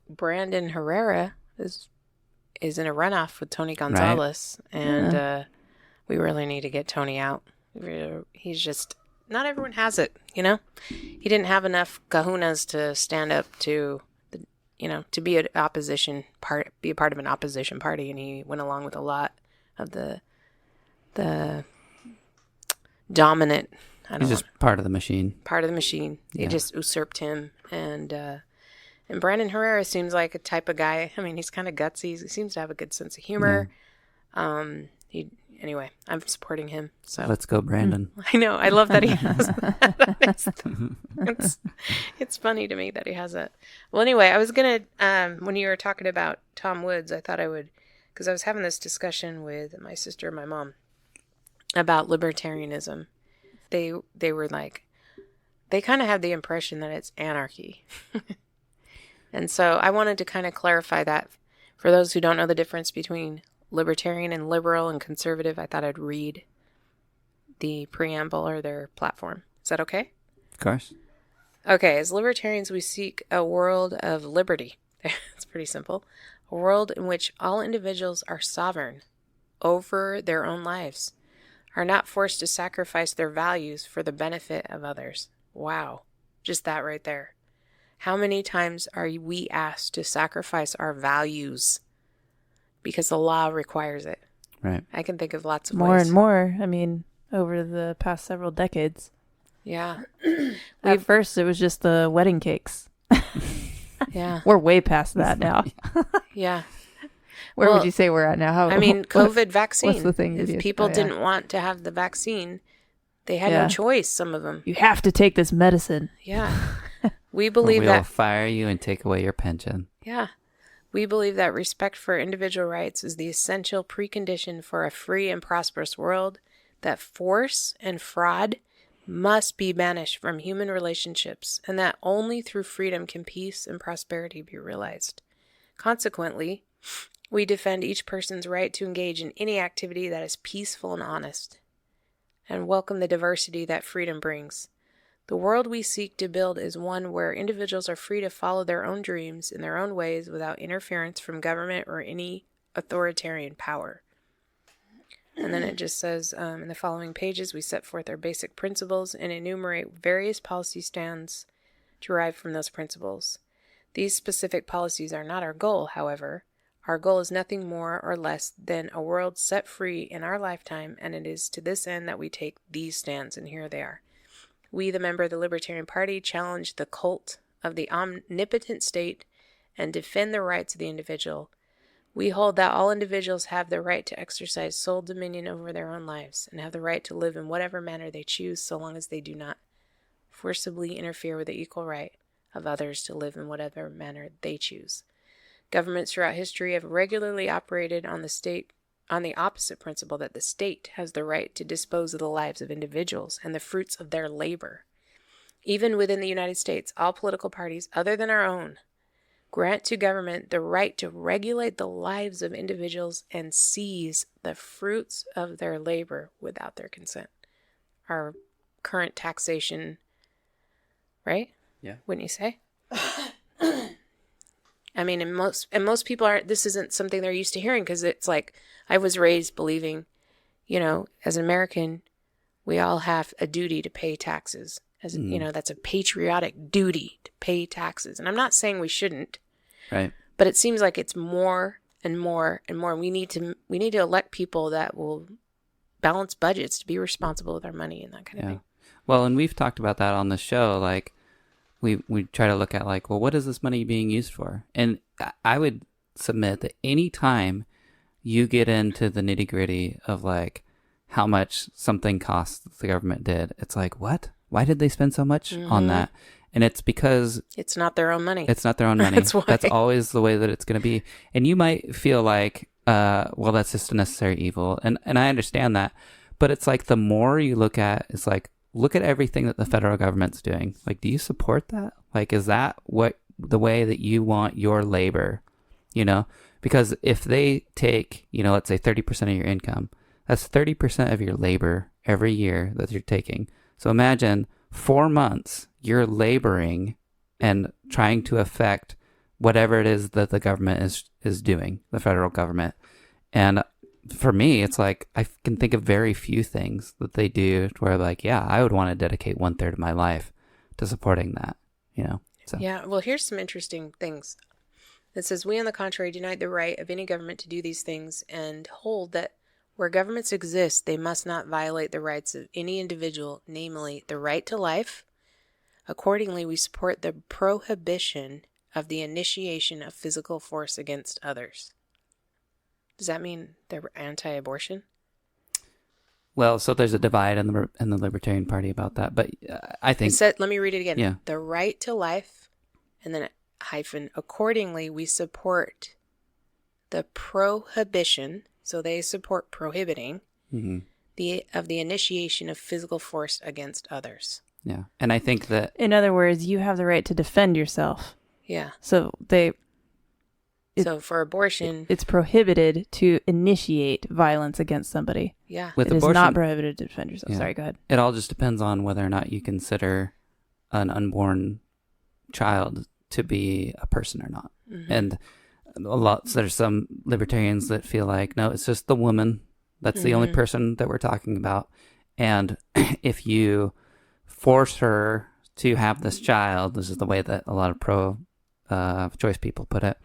Brandon Herrera is in a runoff with Tony Gonzalez, right, and we really need to get Tony out. He's just, not everyone has it, He didn't have enough kahunas to stand up to to be an opposition part, be a part of an opposition party, and he went along with a lot of the dominant. He's just part of the machine. Part of the machine. They just usurped him, and Brandon Herrera seems like a type of guy. I mean, he's kind of gutsy. He seems to have a good sense of humor. Yeah. Anyway, I'm supporting him. So Let's go, Brandon. I know. I love that he has that. It's funny to me that he has it. Well, anyway, I was going to, when you were talking about Tom Woods, I thought I would, because I was having this discussion with my sister and my mom about libertarianism. They were like, they kind of had the impression that it's anarchy. And so I wanted to kind of clarify that for those who don't know the difference between libertarian and liberal and conservative. I thought I'd read the preamble or their platform. Is that okay? Of course. Okay, as libertarians, we seek a world of liberty. It's pretty simple. A world in which all individuals are sovereign over their own lives, are not forced to sacrifice their values for the benefit of others. Wow. Just that right there. How many times are we asked to sacrifice our values because the law requires it? Right. I can think of lots of More ways. and more. I mean, over the past several decades. Yeah. At first, it was just the wedding cakes. Yeah. We're way past that now. Yeah. Where Well, would you say we're at now? I mean, COVID vaccine. What's the thing you if do? people Oh, yeah. didn't want to have the vaccine, they had Yeah. no choice, some of them. You have to take this medicine. Yeah. We Or believe we'll that. fire you and take away your pension. Yeah. We believe that respect for individual rights is the essential precondition for a free and prosperous world, that force and fraud must be banished from human relationships, and that only through freedom can peace and prosperity be realized. Consequently, we defend each person's right to engage in any activity that is peaceful and honest, and welcome the diversity that freedom brings. The world we seek to build is one where individuals are free to follow their own dreams in their own ways without interference from government or any authoritarian power. And then it just says, in the following pages, we set forth our basic principles and enumerate various policy stands derived from those principles. These specific policies are not our goal, however. Our goal is nothing more or less than a world set free in our lifetime, and it is to this end that we take these stands, and here they are. We, the member of the Libertarian Party, challenge the cult of the omnipotent state and defend the rights of the individual. We hold that all individuals have the right to exercise sole dominion over their own lives and have the right to live in whatever manner they choose, so long as they do not forcibly interfere with the equal right of others to live in whatever manner they choose. Governments throughout history have regularly operated on the opposite principle, that the state has the right to dispose of the lives of individuals and the fruits of their labor. Even within the United States, all political parties other than our own grant to government the right to regulate the lives of individuals and seize the fruits of their labor without their consent. Our current taxation, right? Yeah. Wouldn't you say? I mean, and most people aren't, this isn't something they're used to hearing, because it's like, I was raised believing, as an American, we all have a duty to pay taxes. That's a patriotic duty to pay taxes. And I'm not saying we shouldn't. Right. But it seems like it's more and more and more. We need to elect people that will balance budgets, to be responsible with our money and that kind of thing. Well, and we've talked about that on the show. Like, we try to look at, like, well, what is this money being used for? And I would submit that any time you get into the nitty gritty of, like, how much something costs the government did, it's like, what? Why did they spend so much on that? And it's because it's not their own money. It's not their own money. That's why. That's always the way that it's going to be. And you might feel like, well, that's just a necessary evil. And I understand that. But it's like, the more you look at, it's like, look at everything that the federal government's doing. Like, do you support that? Like, is that the way that you want your labor? Because if they take, let's say 30% of your income, that's 30% of your labor every year that you're taking. So imagine 4 months you're laboring and trying to affect whatever it is that the government is doing, the federal government. And for me, it's like, I can think of very few things that they do where, like, yeah, I would want to dedicate 1/3 of my life to supporting that, So. Yeah, well, here's some interesting things. It says, we, on the contrary, deny the right of any government to do these things, and hold that where governments exist, they must not violate the rights of any individual, namely the right to life. Accordingly, we support the prohibition of the initiation of physical force against others. Does that mean they're anti-abortion? Well, so there's a divide in the Libertarian Party about that, but I think Let me read it again. Yeah. The right to life, and then hyphen, accordingly, we support the prohibition, so they support prohibiting, of the initiation of physical force against others. Yeah. And I think that... In other words, you have the right to defend yourself. Yeah. So so for abortion... It's prohibited to initiate violence against somebody. Yeah. With It is abortion, not prohibited to defend yourself. Yeah. Sorry, go ahead. It all just depends on whether or not you consider an unborn child to be a person or not. And there's some libertarians that feel like, no, it's just the woman. That's the only person that we're talking about. And if you force her to have this child, this is the way that a lot of pro-choice people put it,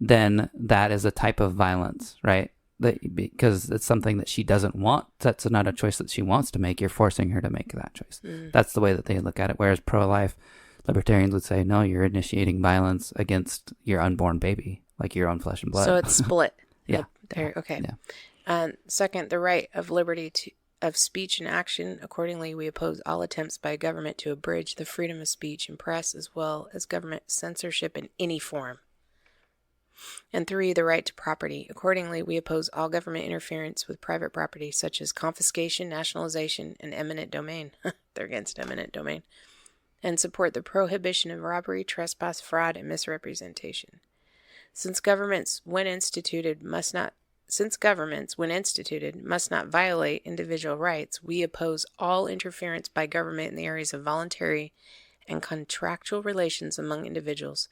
then that is a type of violence, right? Because it's something that she doesn't want. That's not a choice that she wants to make. You're forcing her to make that choice. That's the way that they look at it. Whereas pro-life libertarians would say, no, you're initiating violence against your unborn baby, like your own flesh and blood. So it's split. Yeah. There. Okay. Yeah. Second, the right of liberty of speech and action. Accordingly, we oppose all attempts by government to abridge the freedom of speech and press, as well as government censorship in any form. And 3, the right to property. Accordingly, we oppose all government interference with private property, such as confiscation, nationalization, and eminent domain. They're against eminent domain. And support the prohibition of robbery, trespass, fraud, and misrepresentation. Since governments, when instituted, must not violate individual rights, we oppose all interference by government in the areas of voluntary and contractual relations among individuals.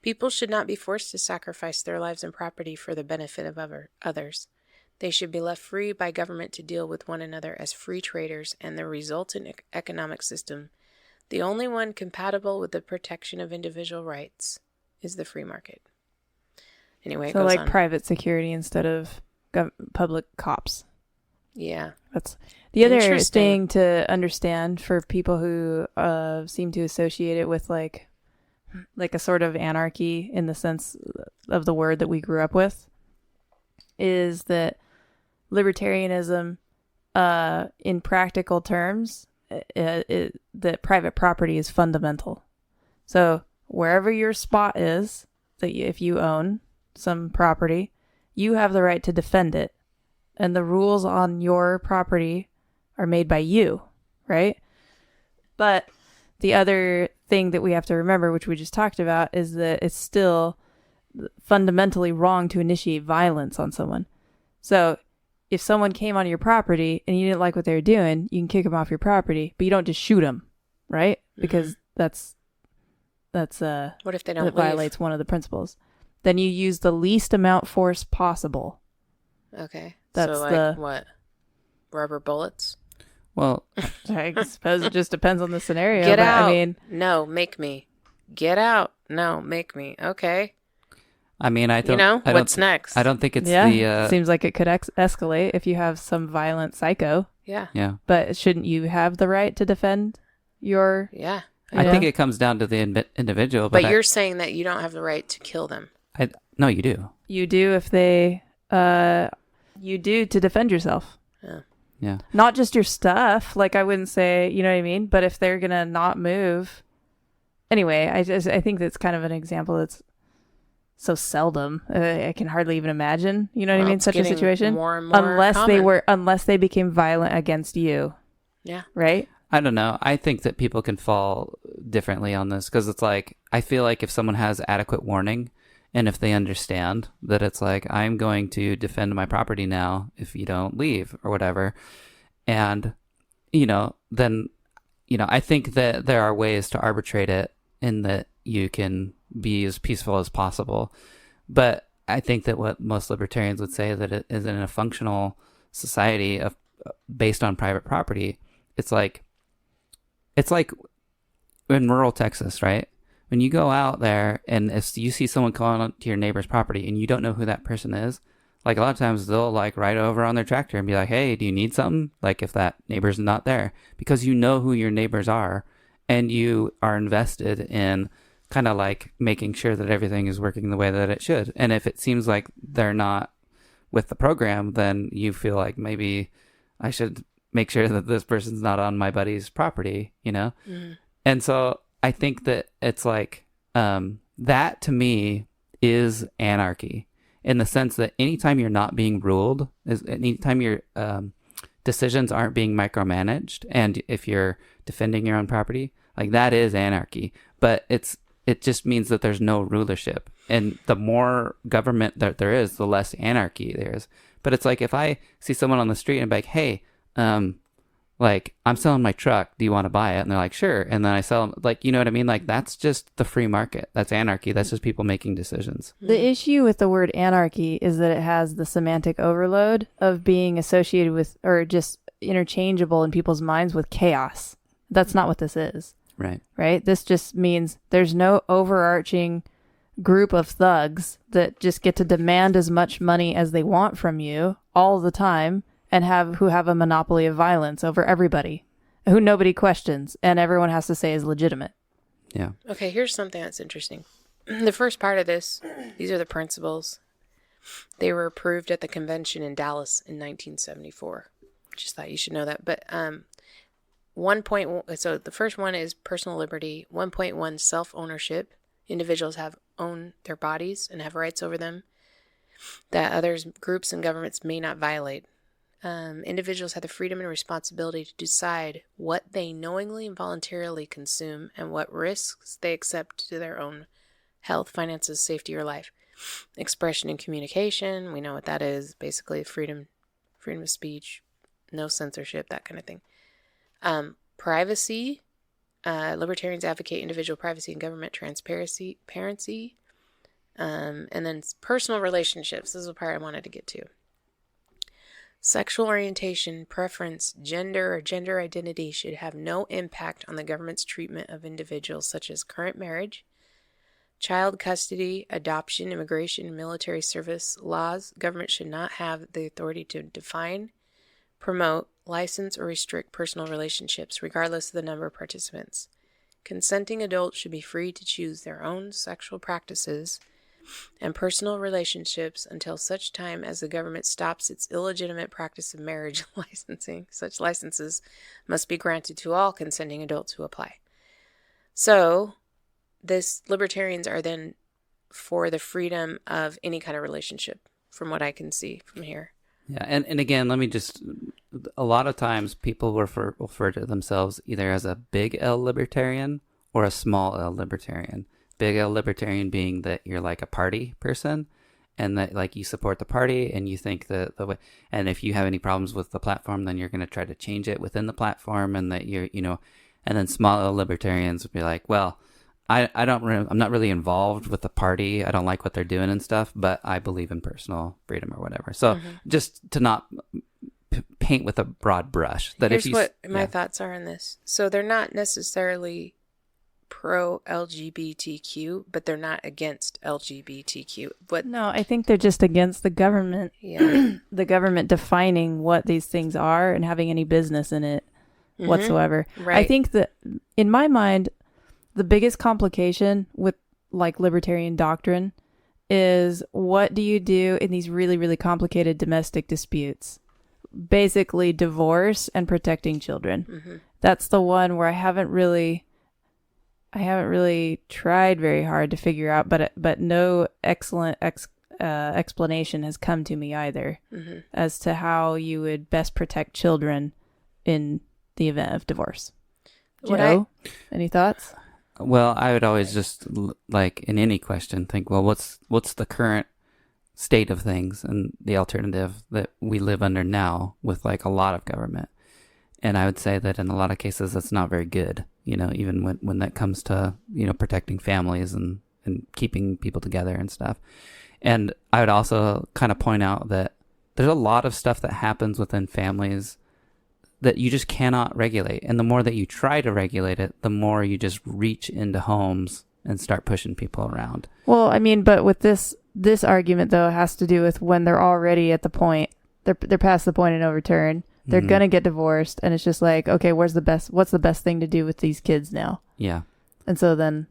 People should not be forced to sacrifice their lives and property for the benefit of others. They should be left free by government to deal with one another as free traders, and the resultant economic system, the only one compatible with the protection of individual rights, is the free market. Anyway, it So goes like on. private security instead of public cops. Yeah. That's the other Interesting. thing to understand for people who seem to associate it with like a sort of anarchy in the sense of the word that we grew up with, is that libertarianism, in practical terms, that private property is fundamental. So wherever your spot is, if you own some property, you have the right to defend it. And the rules on your property are made by you, right? But the other thing that we have to remember, which we just talked about, is that it's still fundamentally wrong to initiate violence on someone. So if someone came on your property and you didn't like what they were doing, you can kick them off your property, but you don't just shoot them, right? Because that's What if they don't that leave? violates one of the principles. Then you use the least amount force possible. Okay. That's so the- what? Rubber bullets? Well, I suppose it just depends on the scenario. Get but out. I mean, No, make me. Get out. No, make me. Okay. I mean, I don't... What's next? I don't think it's yeah, the... seems like it could escalate if you have some violent psycho. Yeah. yeah. But shouldn't you have the right to defend your... Yeah. I Yeah. think it comes down to the individual. But But you're saying that you don't have the right to kill them. no, you do. You do if they... you do to defend yourself. Yeah. Yeah. Not just your stuff. Like, I wouldn't say, you know what I mean? But if they're going to not move... Anyway, I think that's kind of an example that's so seldom. I can hardly even imagine, you know what I Well, mean? it's Such a getting situation. more and more Unless they became violent against you, Yeah. right? I don't know. I think that people can fall differently on this because it's like, I feel like if someone has adequate warning and if they understand that it's like, I'm going to defend my property now if you don't leave or whatever. And, then, I think that there are ways to arbitrate it in that you can be as peaceful as possible. But I think that what most libertarians would say that it is in a functional society based on private property, it's like in rural Texas, right? When you go out there and if you see someone going onto your neighbor's property and you don't know who that person is, like a lot of times they'll like ride over on their tractor and be like, hey, do you need something? Like if that neighbor's not there, because you know who your neighbors are and you are invested in kind of like making sure that everything is working the way that it should. And if it seems like they're not with the program, then you feel like maybe I should make sure that this person's not on my buddy's property, you know? Mm-hmm. And so I think that it's like, that to me is anarchy, in the sense that anytime you're not being ruled, anytime your decisions aren't being micromanaged, and if you're defending your own property, like, that is anarchy. But it just means that there's no rulership. And the more government that there is, the less anarchy there is. But it's like, if I see someone on the street and be like, hey, like, I'm selling my truck, do you want to buy it? And they're like, sure. And then I sell them, like, you know what I mean? Like, that's just the free market. That's anarchy. That's just people making decisions. The issue with the word anarchy is that it has the semantic overload of being associated with, or just interchangeable in people's minds with, chaos. That's not what this is. Right? This just means there's no overarching group of thugs that just get to demand as much money as they want from you all the time, and who have a monopoly of violence over everybody, who nobody questions, and everyone has to say is legitimate. Yeah. Okay, here's something that's interesting. The first part of this, these are the principles. They were approved at the convention in Dallas in 1974. Just thought you should know that. But so the first one is personal liberty. 1.1, self-ownership. Individuals own their bodies and have rights over them that others, groups, and governments may not violate. Individuals have the freedom and responsibility to decide what they knowingly and voluntarily consume and what risks they accept to their own health, finances, safety, or life. Expression and communication, we know what that is. Basically, freedom of speech, no censorship, that kind of thing. Privacy, libertarians advocate individual privacy and government transparency. And then personal relationships. This is the part I wanted to get to. Sexual orientation, preference, gender, or gender identity should have no impact on the government's treatment of individuals, such as current marriage, child custody, adoption, immigration, and military service laws. Government should not have the authority to define, promote, license, or restrict personal relationships, regardless of the number of participants. Consenting adults should be free to choose their own sexual practices and personal relationships until such time as the government stops its illegitimate practice of marriage licensing. Such licenses must be granted to all consenting adults who apply. So, libertarians are then for the freedom of any kind of relationship, from what I can see from here. Yeah, and again, let me just, a lot of times people refer to themselves either as a big L libertarian or a small L libertarian. Big L libertarian being that you're like a party person, and that like you support the party, and you think that the way, and if you have any problems with the platform, then you're going to try to change it within the platform, and that and then small L libertarians would be like, well, I'm not really involved with the party. I don't like what they're doing and stuff, but I believe in personal freedom or whatever. So just to not paint with a broad brush. That Here's what my thoughts are on this. So they're not necessarily pro-LGBTQ, but they're not against LGBTQ. But no, I think they're just against the government. Yeah. The government defining what these things are and having any business in it whatsoever. Right. I think that, in my mind, the biggest complication with like libertarian doctrine is, what do you do in these really, really complicated domestic disputes? Basically divorce and protecting children. That's the one where I haven't really tried very hard to figure out, but no excellent explanation has come to me either as to how you would best protect children in the event of divorce. Joe, any thoughts? Well, I would always just, like in any question, think, well, what's the current state of things and the alternative that we live under now with like a lot of government? And I would say that in a lot of cases, that's not very good, even when that comes to, protecting families and keeping people together and stuff. And I would also kind of point out that there's a lot of stuff that happens within families that you just cannot regulate. And the more that you try to regulate it, the more you just reach into homes and start pushing people around. Well, I mean, but with this argument, though, has to do with when they're already at the point, they're past the point of no return. They're going to get divorced, and it's just like, okay, what's the best thing to do with these kids now? Yeah. And so then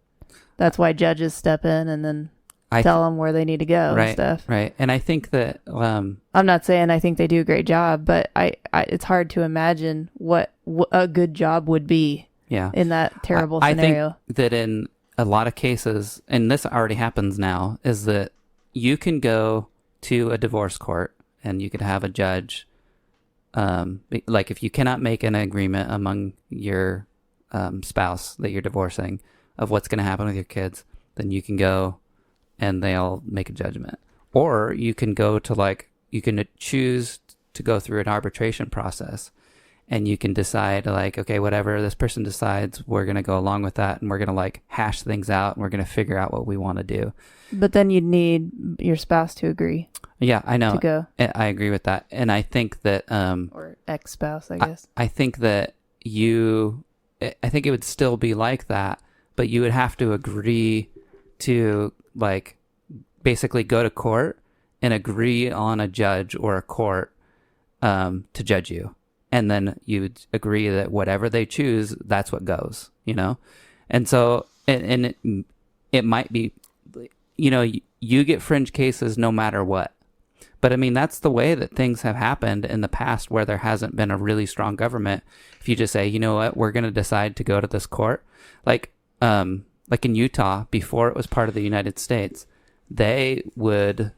that's why judges step in, and then tell them where they need to go and stuff. Right. And I think that I'm not saying I think they do a great job, but I it's hard to imagine what a good job would be. Yeah. In that terrible scenario. I think that in a lot of cases, and this already happens now, is that you can go to a divorce court and you could have a judge, like if you cannot make an agreement among your spouse that you're divorcing of what's going to happen with your kids, then you can go and they'll make a judgment. Or you can go to you can choose to go through an arbitration process. And you can decide okay, whatever this person decides, we're going to go along with that. And we're going to hash things out. And we're going to figure out what we want to do. But then you'd need your spouse to agree. Yeah, I know. To go. I agree with that. And I think that... or ex-spouse, I guess. I think that I think it would still be like that. But you would have to agree to basically go to court and agree on a judge or a court to judge you. And then you'd agree that whatever they choose, that's what goes, And so, and it might be, you get fringe cases no matter what. But I mean, that's the way that things have happened in the past where there hasn't been a really strong government. If you just say, you know what, we're going to decide to go to this court. Like in Utah, before it was part of the United States, they would,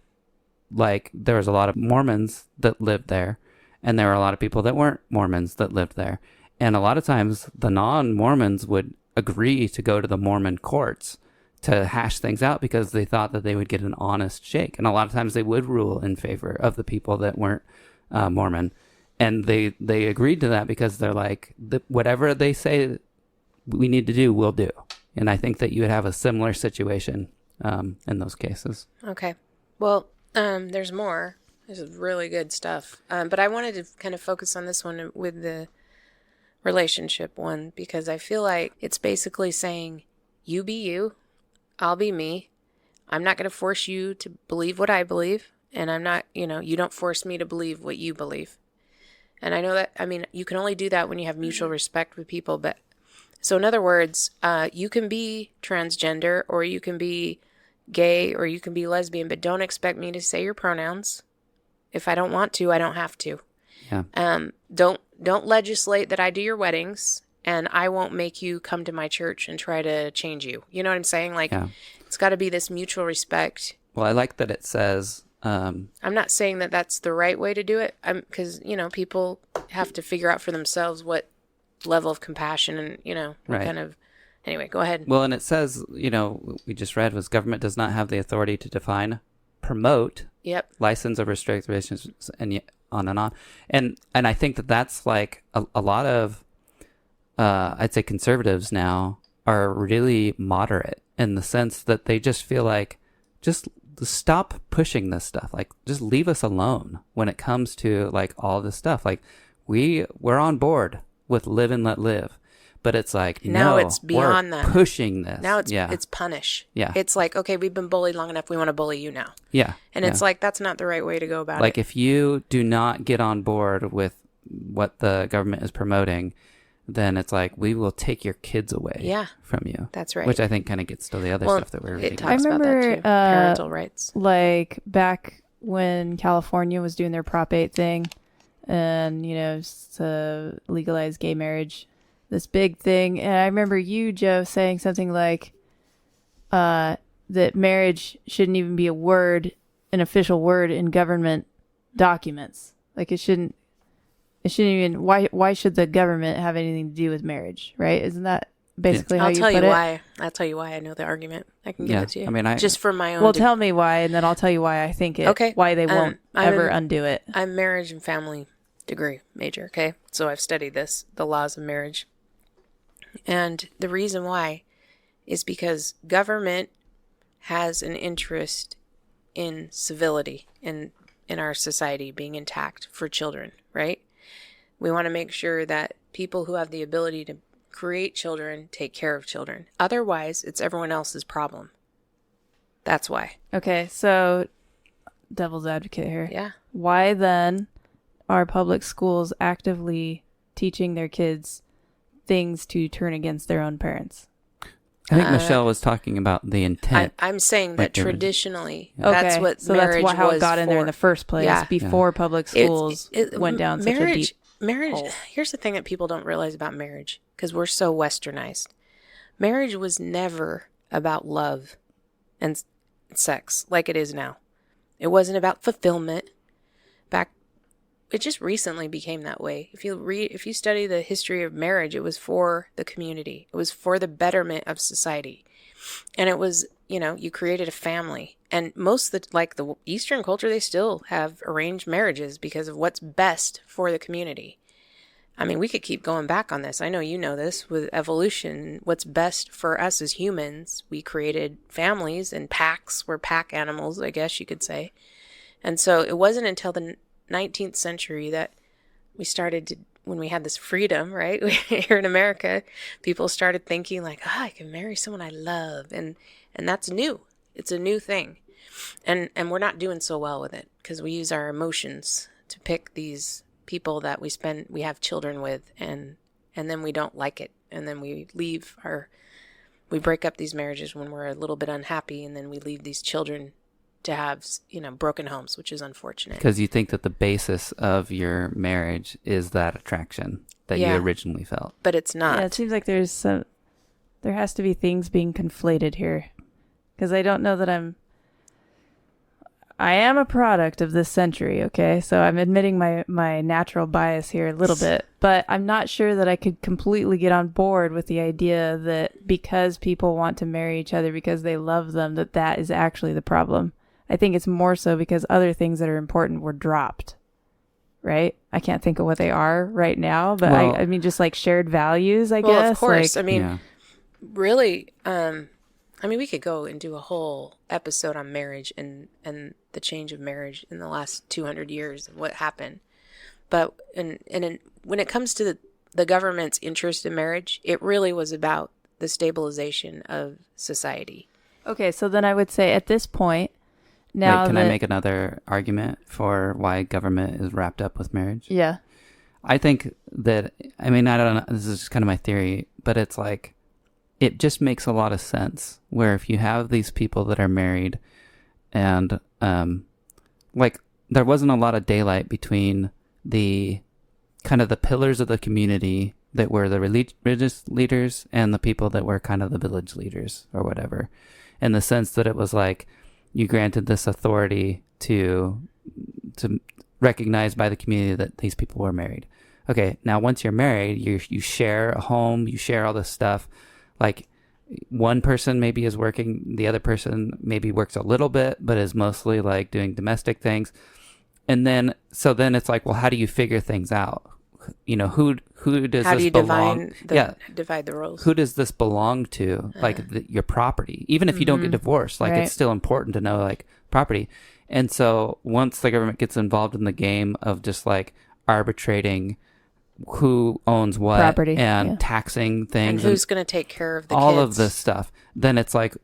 there was a lot of Mormons that lived there. And there were a lot of people that weren't Mormons that lived there. And a lot of times the non-Mormons would agree to go to the Mormon courts to hash things out because they thought that they would get an honest shake. And a lot of times they would rule in favor of the people that weren't Mormon. And they agreed to that because they're whatever they say we need to do, we'll do. And I think that you would have a similar situation in those cases. Okay. Well, there's more. This is really good stuff. But I wanted to kind of focus on this one with the relationship one because I feel like it's basically saying, you be you, I'll be me. I'm not going to force you to believe what I believe. And I'm not, you don't force me to believe what you believe. And I know that, you can only do that when you have mutual respect with people. But so in other words, you can be transgender or you can be gay or you can be lesbian, but don't expect me to say your pronouns. If I don't want to, I don't have to. Yeah. Don't legislate that I do your weddings, and I won't make you come to my church and try to change you. You know what I'm saying? It's got to be this mutual respect. Well, I like that it says. I'm not saying that that's the right way to do it, because people have to figure out for themselves what level of compassion and what kind of. Anyway, go ahead. Well, and it says we just read was government does not have the authority to define, promote. Yep. License or restrict relationships and on and on. And I think that that's a lot of, I'd say conservatives now are really moderate in the sense that they just feel just stop pushing this stuff. Just leave us alone when it comes to all this stuff. We're on board with live and let live. But it's now it's beyond we're that. Pushing this. Now it's punish. Yeah. It's okay, we've been bullied long enough. We want to bully you now. Yeah. And it's that's not the right way to go about it. If you do not get on board with what the government is promoting, then it's we will take your kids away from you. That's right. Which I think kind of gets to the other stuff that we're reading. It talks about that too. Parental rights. Back when California was doing their Prop 8 thing and, to legalize gay marriage. This big thing. And I remember you, Joe, saying something that marriage shouldn't even be an official word in government documents. It shouldn't even, why should the government have anything to do with marriage, right? Isn't that basically how you put it? I'll tell you why I know the argument. I can give it to you. Just for my own. Well, tell me why, and then I'll tell you why I think it. Okay. Why they won't ever undo it. I'm marriage and family degree major, okay? So I've studied the laws of marriage. And the reason why is because government has an interest in civility in our society being intact for children, right? We want to make sure that people who have the ability to create children take care of children. Otherwise, it's everyone else's problem. That's why. Okay, so devil's advocate here. Yeah. Why then are public schools actively teaching their kids things to turn against their own parents? I think Michelle was talking about the intent. I'm saying that Like, traditionally, Okay, that's what so marriage that's how was it got in there in the first place, Yeah. before public schools went down such a deep marriage. hole. Here's the thing that people don't realize about marriage, because we're so westernized. Marriage was never about love and sex like it is now. It wasn't about fulfillment. It just recently became that way. If you study the history of marriage, it was for the community. It was for the betterment of society. And it was, you created a family. And most of the Eastern culture, they still have arranged marriages because of what's best for the community. I mean, we could keep going back on this. I know you know this with evolution. What's best for us as humans, we created families and packs. We're pack animals, I guess you could say. And so it wasn't until the 19th century that we started to, when we had this freedom, right? Here in America, people started thinking like, I can marry someone I love. And that's new. It's a new thing. And we're not doing so well with it because we use our emotions to pick these people that we have children with, and then we don't like it. And then we break up these marriages when we're a little bit unhappy, and then we leave these children to have, broken homes, which is unfortunate. Because you think that the basis of your marriage is that attraction that you originally felt. But it's not. Yeah, it seems like there has to be things being conflated here. Because I don't know that I am a product of this century, okay? So I'm admitting my natural bias here a little bit. But I'm not sure that I could completely get on board with the idea that because people want to marry each other because they love them, that is actually the problem. I think it's more so because other things that are important were dropped, right? I can't think of what they are right now, but I mean, just like shared values, I guess. Well, of course. Like, Really, we could go and do a whole episode on marriage and the change of marriage in the last 200 years and what happened. But when it comes to the government's interest in marriage, it really was about the stabilization of society. Okay, so then I would say at this point, now can I make another argument for why government is wrapped up with marriage? Yeah. I think that, I don't know, this is just kind of my theory, but it's like, it just makes a lot of sense where if you have these people that are married and there wasn't a lot of daylight between the kind of the pillars of the community that were the religious leaders and the people that were kind of the village leaders or whatever, in the sense that it was like you granted this authority to recognize by the community that these people were married. Okay, now once you're married, you share a home, you share all this stuff. Like one person maybe is working, the other person maybe works a little bit, but is mostly like doing domestic things. And then, so then it's like, well, how do you figure things out? Who does how this do you belong? divide the roles? Who does this belong to? Like your property, even if you don't get divorced, like it's still important to know like property. And so once the government gets involved in the game of just like arbitrating who owns what property and taxing things and who's going to take care of the all kids. of this stuff, then it's like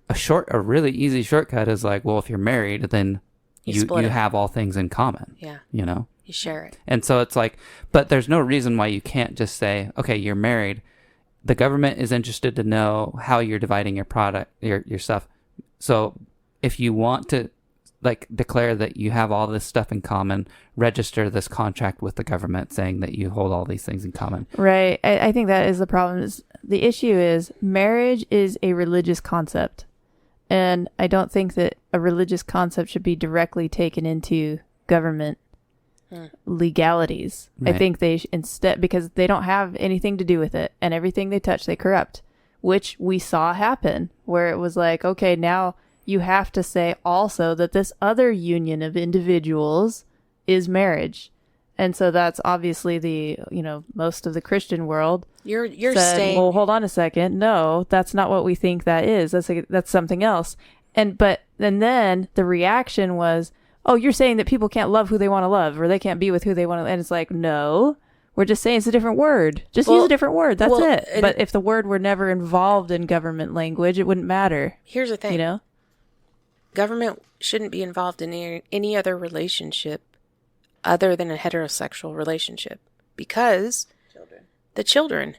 a really easy shortcut is like, well, if you're married, then you have all things in common. Yeah. You share it. And so it's like, but there's no reason why you can't just say, okay, you're married. The government is interested to know how you're dividing your product, your stuff. So if you want to like declare that you have all this stuff in common, register this contract with the government saying that you hold all these things in common. Right. I think that is the problem. The issue is marriage is a religious concept. And I don't think that a religious concept should be directly taken into government legalities. Right. I think they instead, because they don't have anything to do with it, and everything they touch, they corrupt, which we saw happen, where it was like, okay, now you have to say also that this other union of individuals is marriage. And so that's obviously the, most of the Christian world. You're said, saying, well, hold on a second. No, that's not what we think that is. That's something else. And then the reaction was, oh, you're saying that people can't love who they want to love, or they can't be with who they want to. And it's like, no, we're just saying it's a different word. Just use a different word. That's it. But if the word were never involved in government language, it wouldn't matter. Here's the thing. Government shouldn't be involved in any other relationship other than a heterosexual relationship, because the children,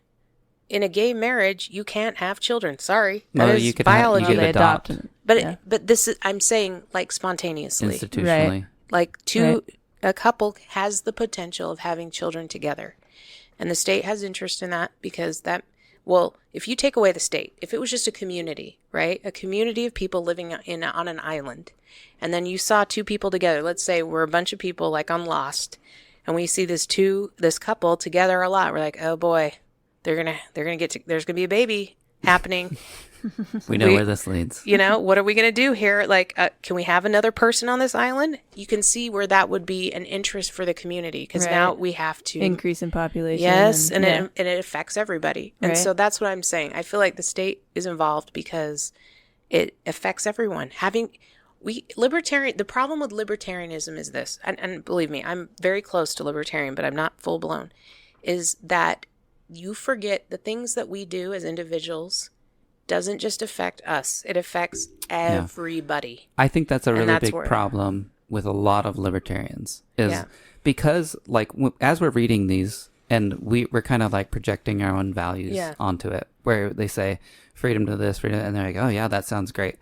in a gay marriage, you can't have children. Sorry. That Well, is you could biology. you could They adopt But but this is, I'm saying, like, spontaneously. institutionally. Like a couple has the potential of having children together. And the state has interest in that because well, if you take away the state, if it was just a community, right? A community of people living on an island, and then you saw two people together. Let's say we're a bunch of people like on Lost, and we see this couple together a lot. We're like, oh boy, they're gonna there's gonna be a baby happening. We know where this leads. You know, what are we going to do here? Like, can we have another person on this island? You can see where that would be an interest for the community because now we have to increase in population. Yes, and it affects everybody. And Right. so that's what I'm saying. I feel like the state is involved because it affects everyone. The problem with libertarianism is this, and believe me, I'm very close to libertarian, but I'm not full blown, is that you forget the things that we do as individuals doesn't just affect us. It affects everybody. I think that's a really big where- problem with a lot of libertarians is because like as we're reading these and we're kind of like projecting our own values onto it, where they say freedom to this, freedom, and they're like, oh yeah, that sounds great.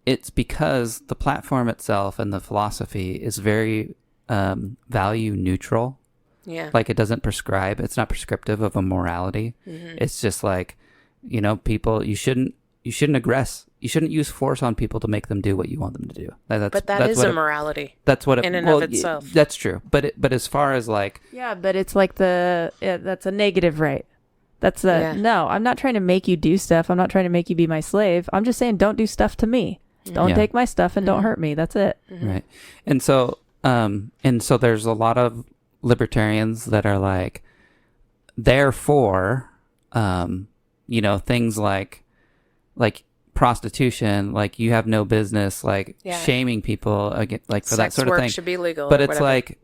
It's because the platform itself and the philosophy is very value neutral. Yeah. Like it doesn't prescribe. It's not prescriptive of a morality. Mm-hmm. It's just like, you know, people, you shouldn't aggress. You shouldn't use force on people to make them do what you want them to do. But that is a morality. That's what it, in and of itself. That's true. But as far as like, Yeah, but it's like that's a negative right. That's no, I'm not trying to make you do stuff. I'm not trying to make you be my slave. I'm just saying don't do stuff to me. Don't take my stuff and don't hurt me. That's it. Right. And so there's a lot of libertarians that are like, therefore, you know, things like prostitution, like you have no business, like shaming people again, like for that sort of thing. Sex work should be legal. But it's like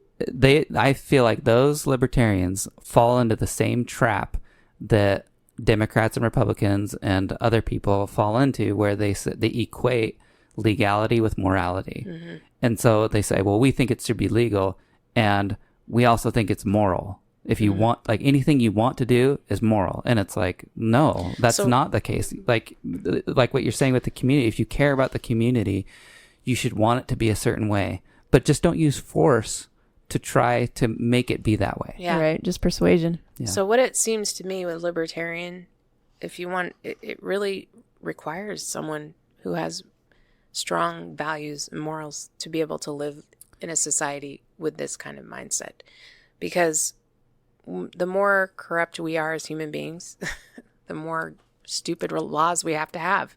I feel like those libertarians fall into the same trap that Democrats and Republicans and other people fall into, where they equate legality with morality. Mm-hmm. And so they say, well, we think it should be legal, and we also think it's moral. If you want, like, anything you want to do is moral. And it's like, no, that's not the case. Like what you're saying with the community, if you care about the community, you should want it to be a certain way, but just don't use force to try to make it be that way. Yeah. Right. Just persuasion. Yeah. So what it seems to me with libertarian, if you want, it really requires someone who has strong values and morals to be able to live in a society with this kind of mindset. Because the more corrupt we are as human beings, the more stupid laws we have to have.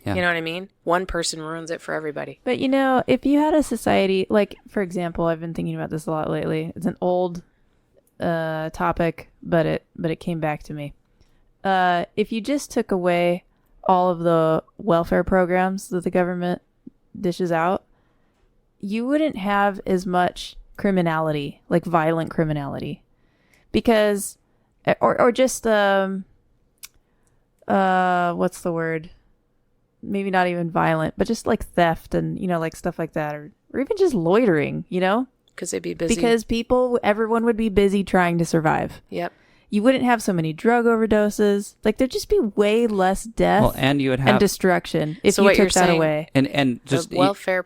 Yeah. You know what I mean? One person ruins it for everybody. But, you know, if you had a society, like, for example, I've been thinking about this a lot lately. It's an old topic, but it came back to me. If you just took away all of the welfare programs that the government dishes out, you wouldn't have as much criminality, like violent criminality. Because, or just, what's the word? Maybe not even violent, but just like theft and, you know, like stuff like that. Or even just loitering, you know? Because they'd be busy. Because everyone would be busy trying to survive. Yep. You wouldn't have so many drug overdoses. Like, there'd just be way less death and you would have and destruction if you took that away. And just welfare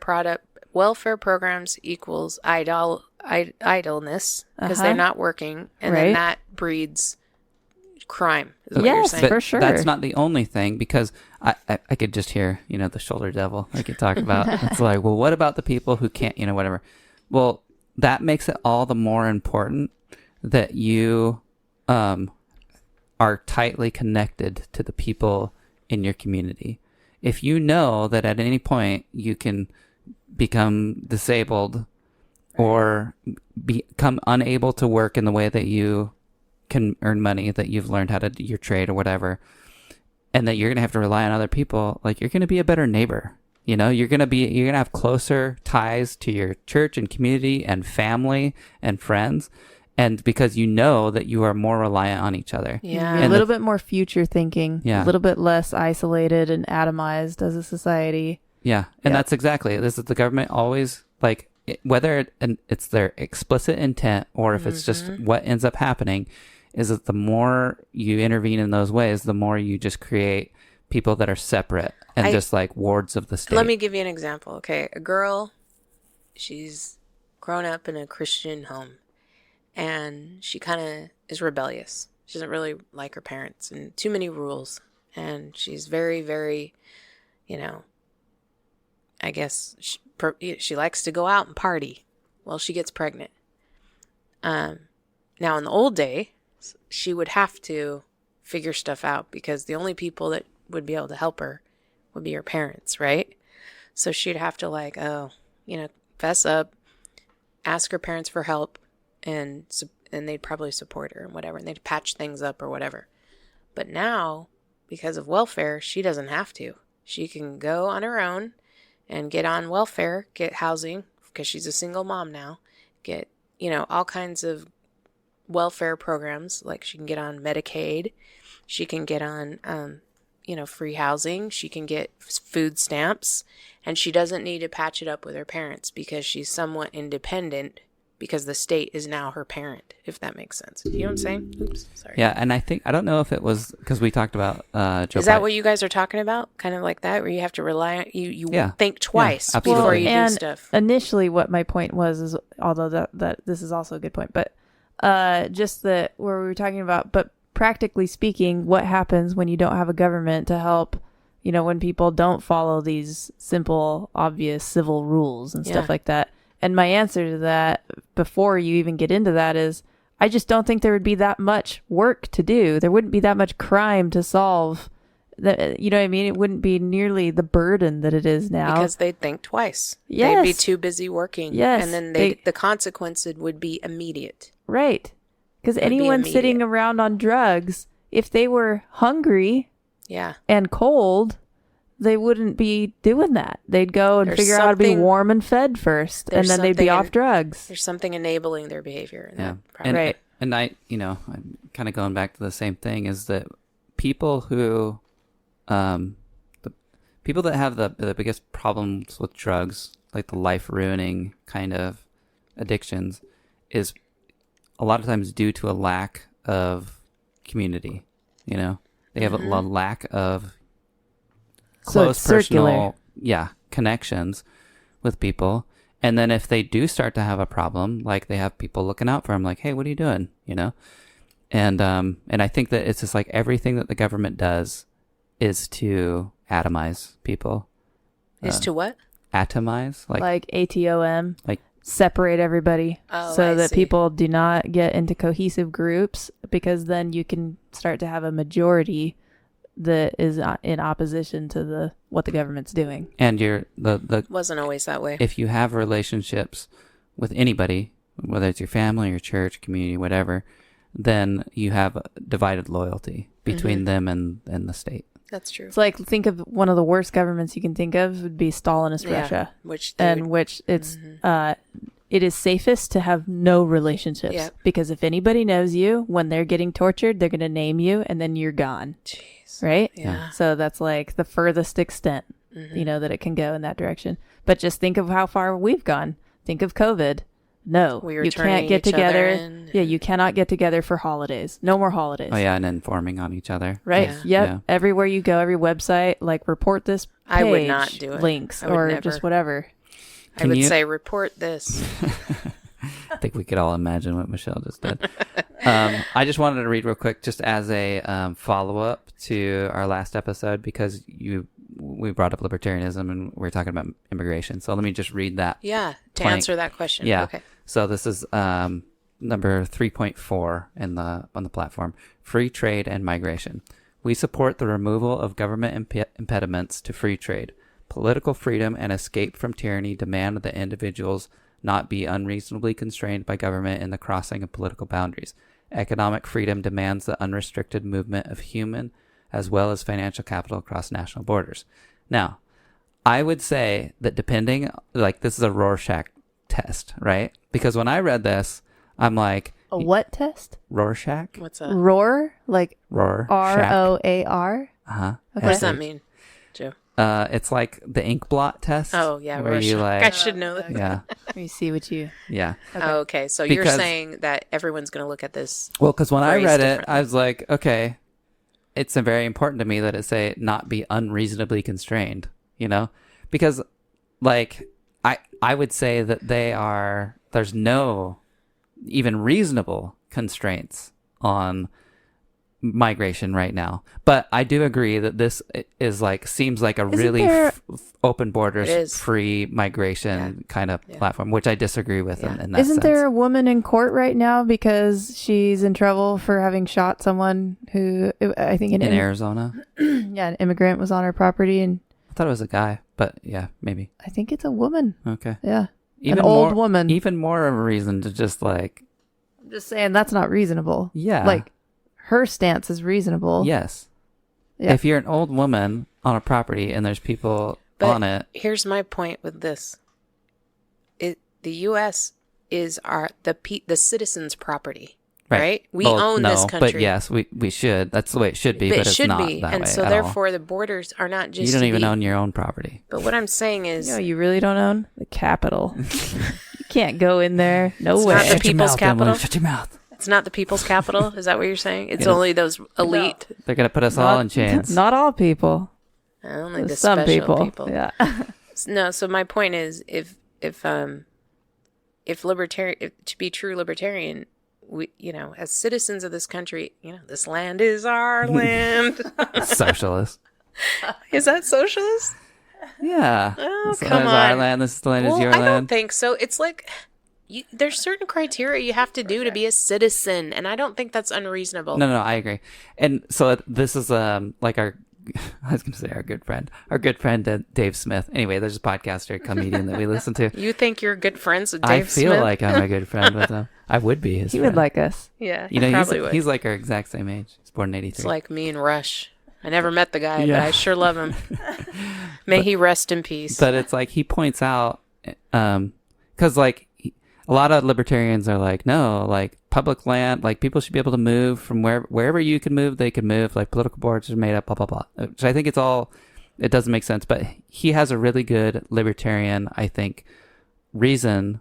programs equals idleness because they're not working, and then that breeds crime. Is what you're saying. But for sure. That's not the only thing, because I could just hear, you know, the shoulder devil I could talk about. It's like, well, what about the people who can't, you know, whatever. Well, that makes it all the more important that you are tightly connected to the people in your community. If you know that at any point you can become disabled or become unable to work in the way that you can earn money, that you've learned how to do your trade or whatever, and that you're going to have to rely on other people, like, you're going to be a better neighbor. You know, you're going to have closer ties to your church and community and family and friends. And because you know that you are more reliant on each other. Yeah. And a little bit more future thinking. Yeah. A little bit less isolated and atomized as a society. Yeah. And that's exactly it. This is the government always, like, whether it's their explicit intent or if it's just what ends up happening, is that the more you intervene in those ways, the more you just create people that are separate and just like wards of the state. Let me give you an example. Okay, a girl, she's grown up in a Christian home, and she kind of is rebellious. She doesn't really like her parents and too many rules. And she's very, very, I guess she likes to go out and party. Well, she gets pregnant. Now, in the old day, she would have to figure stuff out because the only people that would be able to help her would be her parents, right? So she'd have to fess up, ask her parents for help, and they'd probably support her and whatever, and they'd patch things up or whatever. But now, because of welfare, she doesn't have to. She can go on her own and get on welfare, get housing, because she's a single mom now, get, all kinds of welfare programs. Like she can get on Medicaid, she can get on, free housing, she can get food stamps, and she doesn't need to patch it up with her parents because she's somewhat independent because the state is now her parent, if that makes sense. You know what I'm saying? Oops, sorry. Yeah, and I don't know if it was because we talked about Joe Is that what you guys are talking about? Kind of like that, where you have to rely on, you think twice absolutely. before you and do stuff. Initially, what my point was is, although that this is also a good point, but just that where we were talking about, but practically speaking, what happens when you don't have a government to help, when people don't follow these simple, obvious civil rules and stuff like that. And my answer to that, before you even get into that, is I just don't think there would be that much work to do. There wouldn't be that much crime to solve. You know what I mean? It wouldn't be nearly the burden that it is now. Because they'd think twice. Yes. They'd be too busy working. Yes. And then the consequences would be immediate. Right. Because anyone sitting around on drugs, if they were hungry and cold, they wouldn't be doing that. They'd go and figure out how to be warm and fed first, and then they'd be off drugs. There's something enabling their behavior. And I'm kind of going back to the same thing, is that people who, the people that have the biggest problems with drugs, like the life-ruining kind of addictions, is a lot of times due to a lack of community. They have a lack of close personal connections with people. And then if they do start to have a problem, like they have people looking out for them, like, hey, what are you doing? And I think that it's just like everything that the government does is to atomize people. Is to what? Atomize, like ATOM, like separate everybody, so that see. people do not get into cohesive groups, because then you can start to have a majority that is in opposition to what the government's doing. And the wasn't always that way. If you have relationships with anybody, whether it's your family, your church, community, whatever, then you have divided loyalty between them and the state. That's true. It's like, think of one of the worst governments you can think of would be Stalinist Russia, which it is safest to have no relationships, because if anybody knows you when they're getting tortured, they're going to name you and then you're gone. Jeez. Right? Yeah. So that's like the furthest extent, that it can go in that direction. But just think of how far we've gone. Think of COVID. No, you can't get together. You cannot get together for holidays. No more holidays. Oh yeah, and informing on each other. Right. Yeah. Everywhere you go, every website, like, report this page, I would not do it. Links or just whatever. I would say report this. I think we could all imagine what Michelle just did. I just wanted to read real quick, just as a follow-up to our last episode, because we brought up libertarianism and we were talking about immigration. So let me just read that. Yeah, to answer that question. Yeah. Okay. So this is number 3.4 on the platform: free trade and migration. We support the removal of government impediments to free trade. Political freedom and escape from tyranny demand that individuals not be unreasonably constrained by government in the crossing of political boundaries. Economic freedom demands the unrestricted movement of human as well as financial capital across national borders. Now, I would say that this is a Rorschach test, right? Because when I read this, I'm like... A what test? Rorschach. What's that? Roar? Like Roar. ROAR? Uh-huh. Okay. What does that mean, Joe? It's like the ink blot test. Oh, yeah. where you like, I should know that. yeah, You see what you. yeah. Okay. Oh, okay. So you're Because- saying that everyone's going to look at this. Well, because when I Phrased read it, differently. I was like, okay, it's very important to me that it say not be unreasonably constrained, because like I would say that there's no even reasonable constraints on migration right now. But I do agree that this is seems like a really there- open It borders, is. free migration kind of platform, which I disagree with Yeah. in that Isn't sense. there a woman in court right now because she's in trouble for having shot someone who I think in Arizona? an immigrant was on her property, and I thought it was a guy, but yeah, maybe. I think it's a woman. Okay. Yeah, Even an old more, woman. Even more of a reason to just I'm just saying that's not reasonable. yeah. Like her stance is reasonable. Yes. Yeah. If you're an old woman on a property and there's people But on it, here's my point with this. The U.S. is the citizens' property, right? We Well, own this no, country. But yes, we should. That's the way it should be, But but it it's should not be. that And way so at all. therefore the borders are not just You don't to even be- own your own property. But what I'm saying is You know, you really don't own the Capitol. You can't go in there. No It's way. not the Shut your people's mouth, Emily. capital? Shut your mouth. it's not the people's capital. Is that what you're saying? It's Yeah. only those elite. They're going to put us all in chains. Not all people. Only the Some special people. Yeah. No, so my point is, if to be true libertarian, we, as citizens of this country, this land is our land. Socialist. Is that socialist? Yeah. Oh, This come land is our on. land. This land is Well, your I don't land. think so. It's like there's certain criteria you have to do to be a citizen, and I don't think that's unreasonable. No, I agree. And so this is like our, I was going to say our good friend Dave Smith. Anyway, there's a podcaster, comedian that we listen to. You think you're good friends with I Dave feel Smith? like I'm a good friend with him. I would be his He friend. would like us. Yeah, You know, probably would. he's like our exact same age. He's born in '83. It's like me and Rush. I never met the guy, but Yeah. I sure love him. May he rest in peace. But it's like he points out, because a lot of libertarians are like, no, like public land, like people should be able to move from wherever you can move, they can move. Like political boards are made up, blah blah blah. Which I think it doesn't make sense. But he has a really good libertarian, I think, reason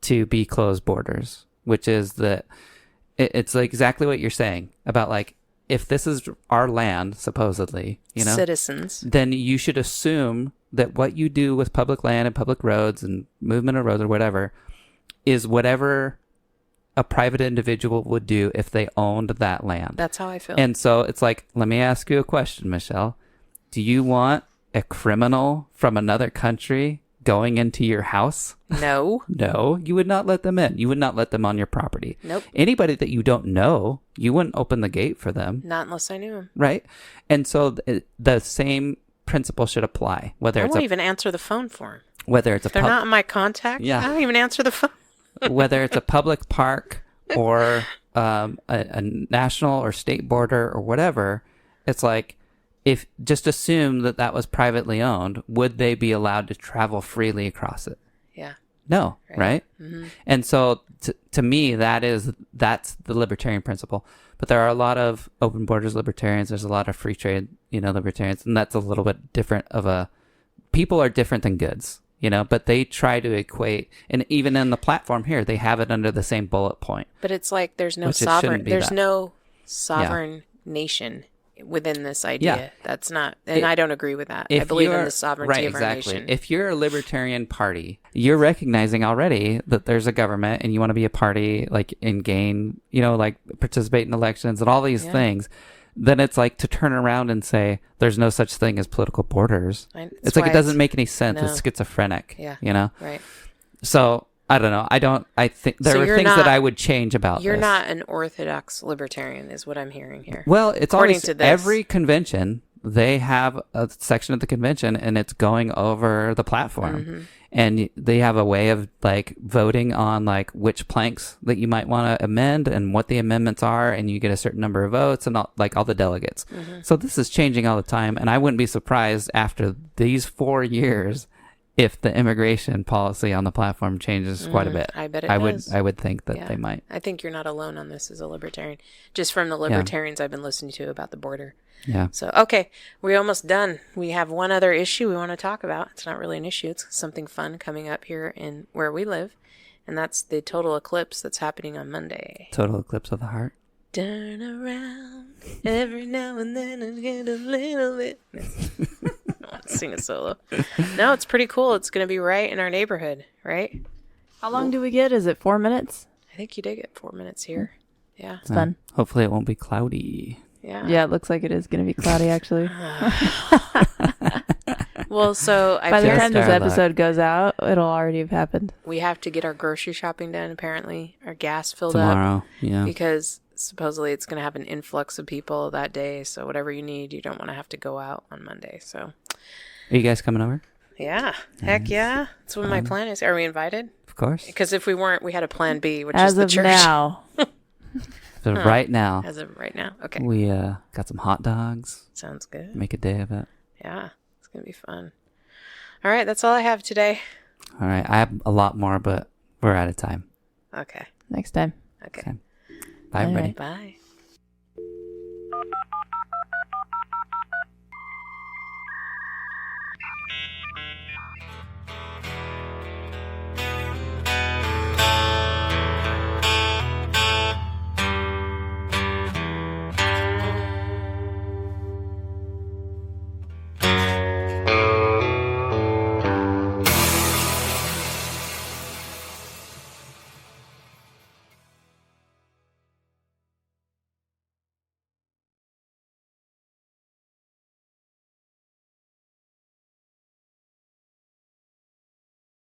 to be closed borders, which is that it's like exactly what you're saying about like, if this is our land, supposedly, Citizens. then you should assume that what you do with public land and public roads and movement of roads or whatever is whatever a private individual would do if they owned that land. That's how I feel. And so it's like, let me ask you a question, Michelle. Do you want a criminal from another country going into your house? No. No, you would not let them in. You would not let them on your property. Nope. Anybody that you don't know, you wouldn't open the gate for them. Not unless I knew him. Right? And so the same principle should apply, I won't even answer the phone for him. whether it's a If they're not in my contact, Yeah. I don't even answer the phone. whether it's a public park or a national or state border or whatever. It's like, if just assume that was privately owned, would they be allowed to travel freely across it? Yeah. No, right? Mm-hmm. And so to me, that's the libertarian principle. But there are a lot of open borders libertarians. There's a lot of free trade, libertarians, and that's a little bit different people are different than goods, but they try to equate, and even in the platform here, they have it under the same bullet point. But it's like there's no Which it sovereign. shouldn't be There's that. no sovereign nation within this idea. Yeah. That's not, and I don't agree with that. I If believe in you're- the sovereignty right, of our exactly. nation. If you're a libertarian party, you're recognizing already that there's a government and you want to be a party, like like participate in elections and all these Yeah. things. Then it's like to turn around and say there's no such thing as political borders. It's like why it doesn't make any sense. No. It's schizophrenic. Yeah. Right. So I don't know. I think there So are you're things that not- I would change about You're this. not an orthodox libertarian, is what I'm hearing here. Well, it's According always to this. every convention. They have a section of the convention, and it's going over the platform, Mm-hmm. and they have a way of like voting on like which planks that you might want to amend and what the amendments are, and you get a certain number of votes and all the delegates. Mm-hmm. So this is changing all the time, and I wouldn't be surprised after these 4 years if the immigration policy on the platform changes quite a bit. I bet it does. does. I would think that Yeah. they might. I think you're not alone on this as a libertarian. Just from the libertarians I've been listening to about the border. Yeah. So, okay, we're almost done. We have one other issue we want to talk about. It's not really an issue. It's something fun coming up here in where we live. And that's the total eclipse that's happening on Monday. Total eclipse of the heart. Turn around every now and then and get a little bit. I want to sing a solo. No, it's pretty cool. It's going to be right in our neighborhood, right? How long do we get? Is it 4 minutes? I think you did get 4 minutes here. Yeah. It's fun. Hopefully it won't be cloudy. Yeah. Yeah, it looks like it is going to be cloudy, actually. Well, so By the Just time this our luck. episode goes out, it'll already have happened. we have to get our grocery shopping done, apparently. Our gas filled up. Tomorrow. Yeah. Because supposedly it's going to have an influx of people that day. So whatever you need, you don't want to have to go out on Monday. So, Are you guys coming over? yeah. Heck yeah. That's what my plan is. Are we invited? Of course. Because if we weren't, we had a plan B, which is As the of church. now. So right now, As of right now. Okay. we got some hot dogs. Sounds good. Make a day of it. Yeah. It's going to be fun. All right. That's all I have today. All right. I have a lot more, but we're out of time. Okay. Next time. Okay. Okay. Bye, everybody. Bye.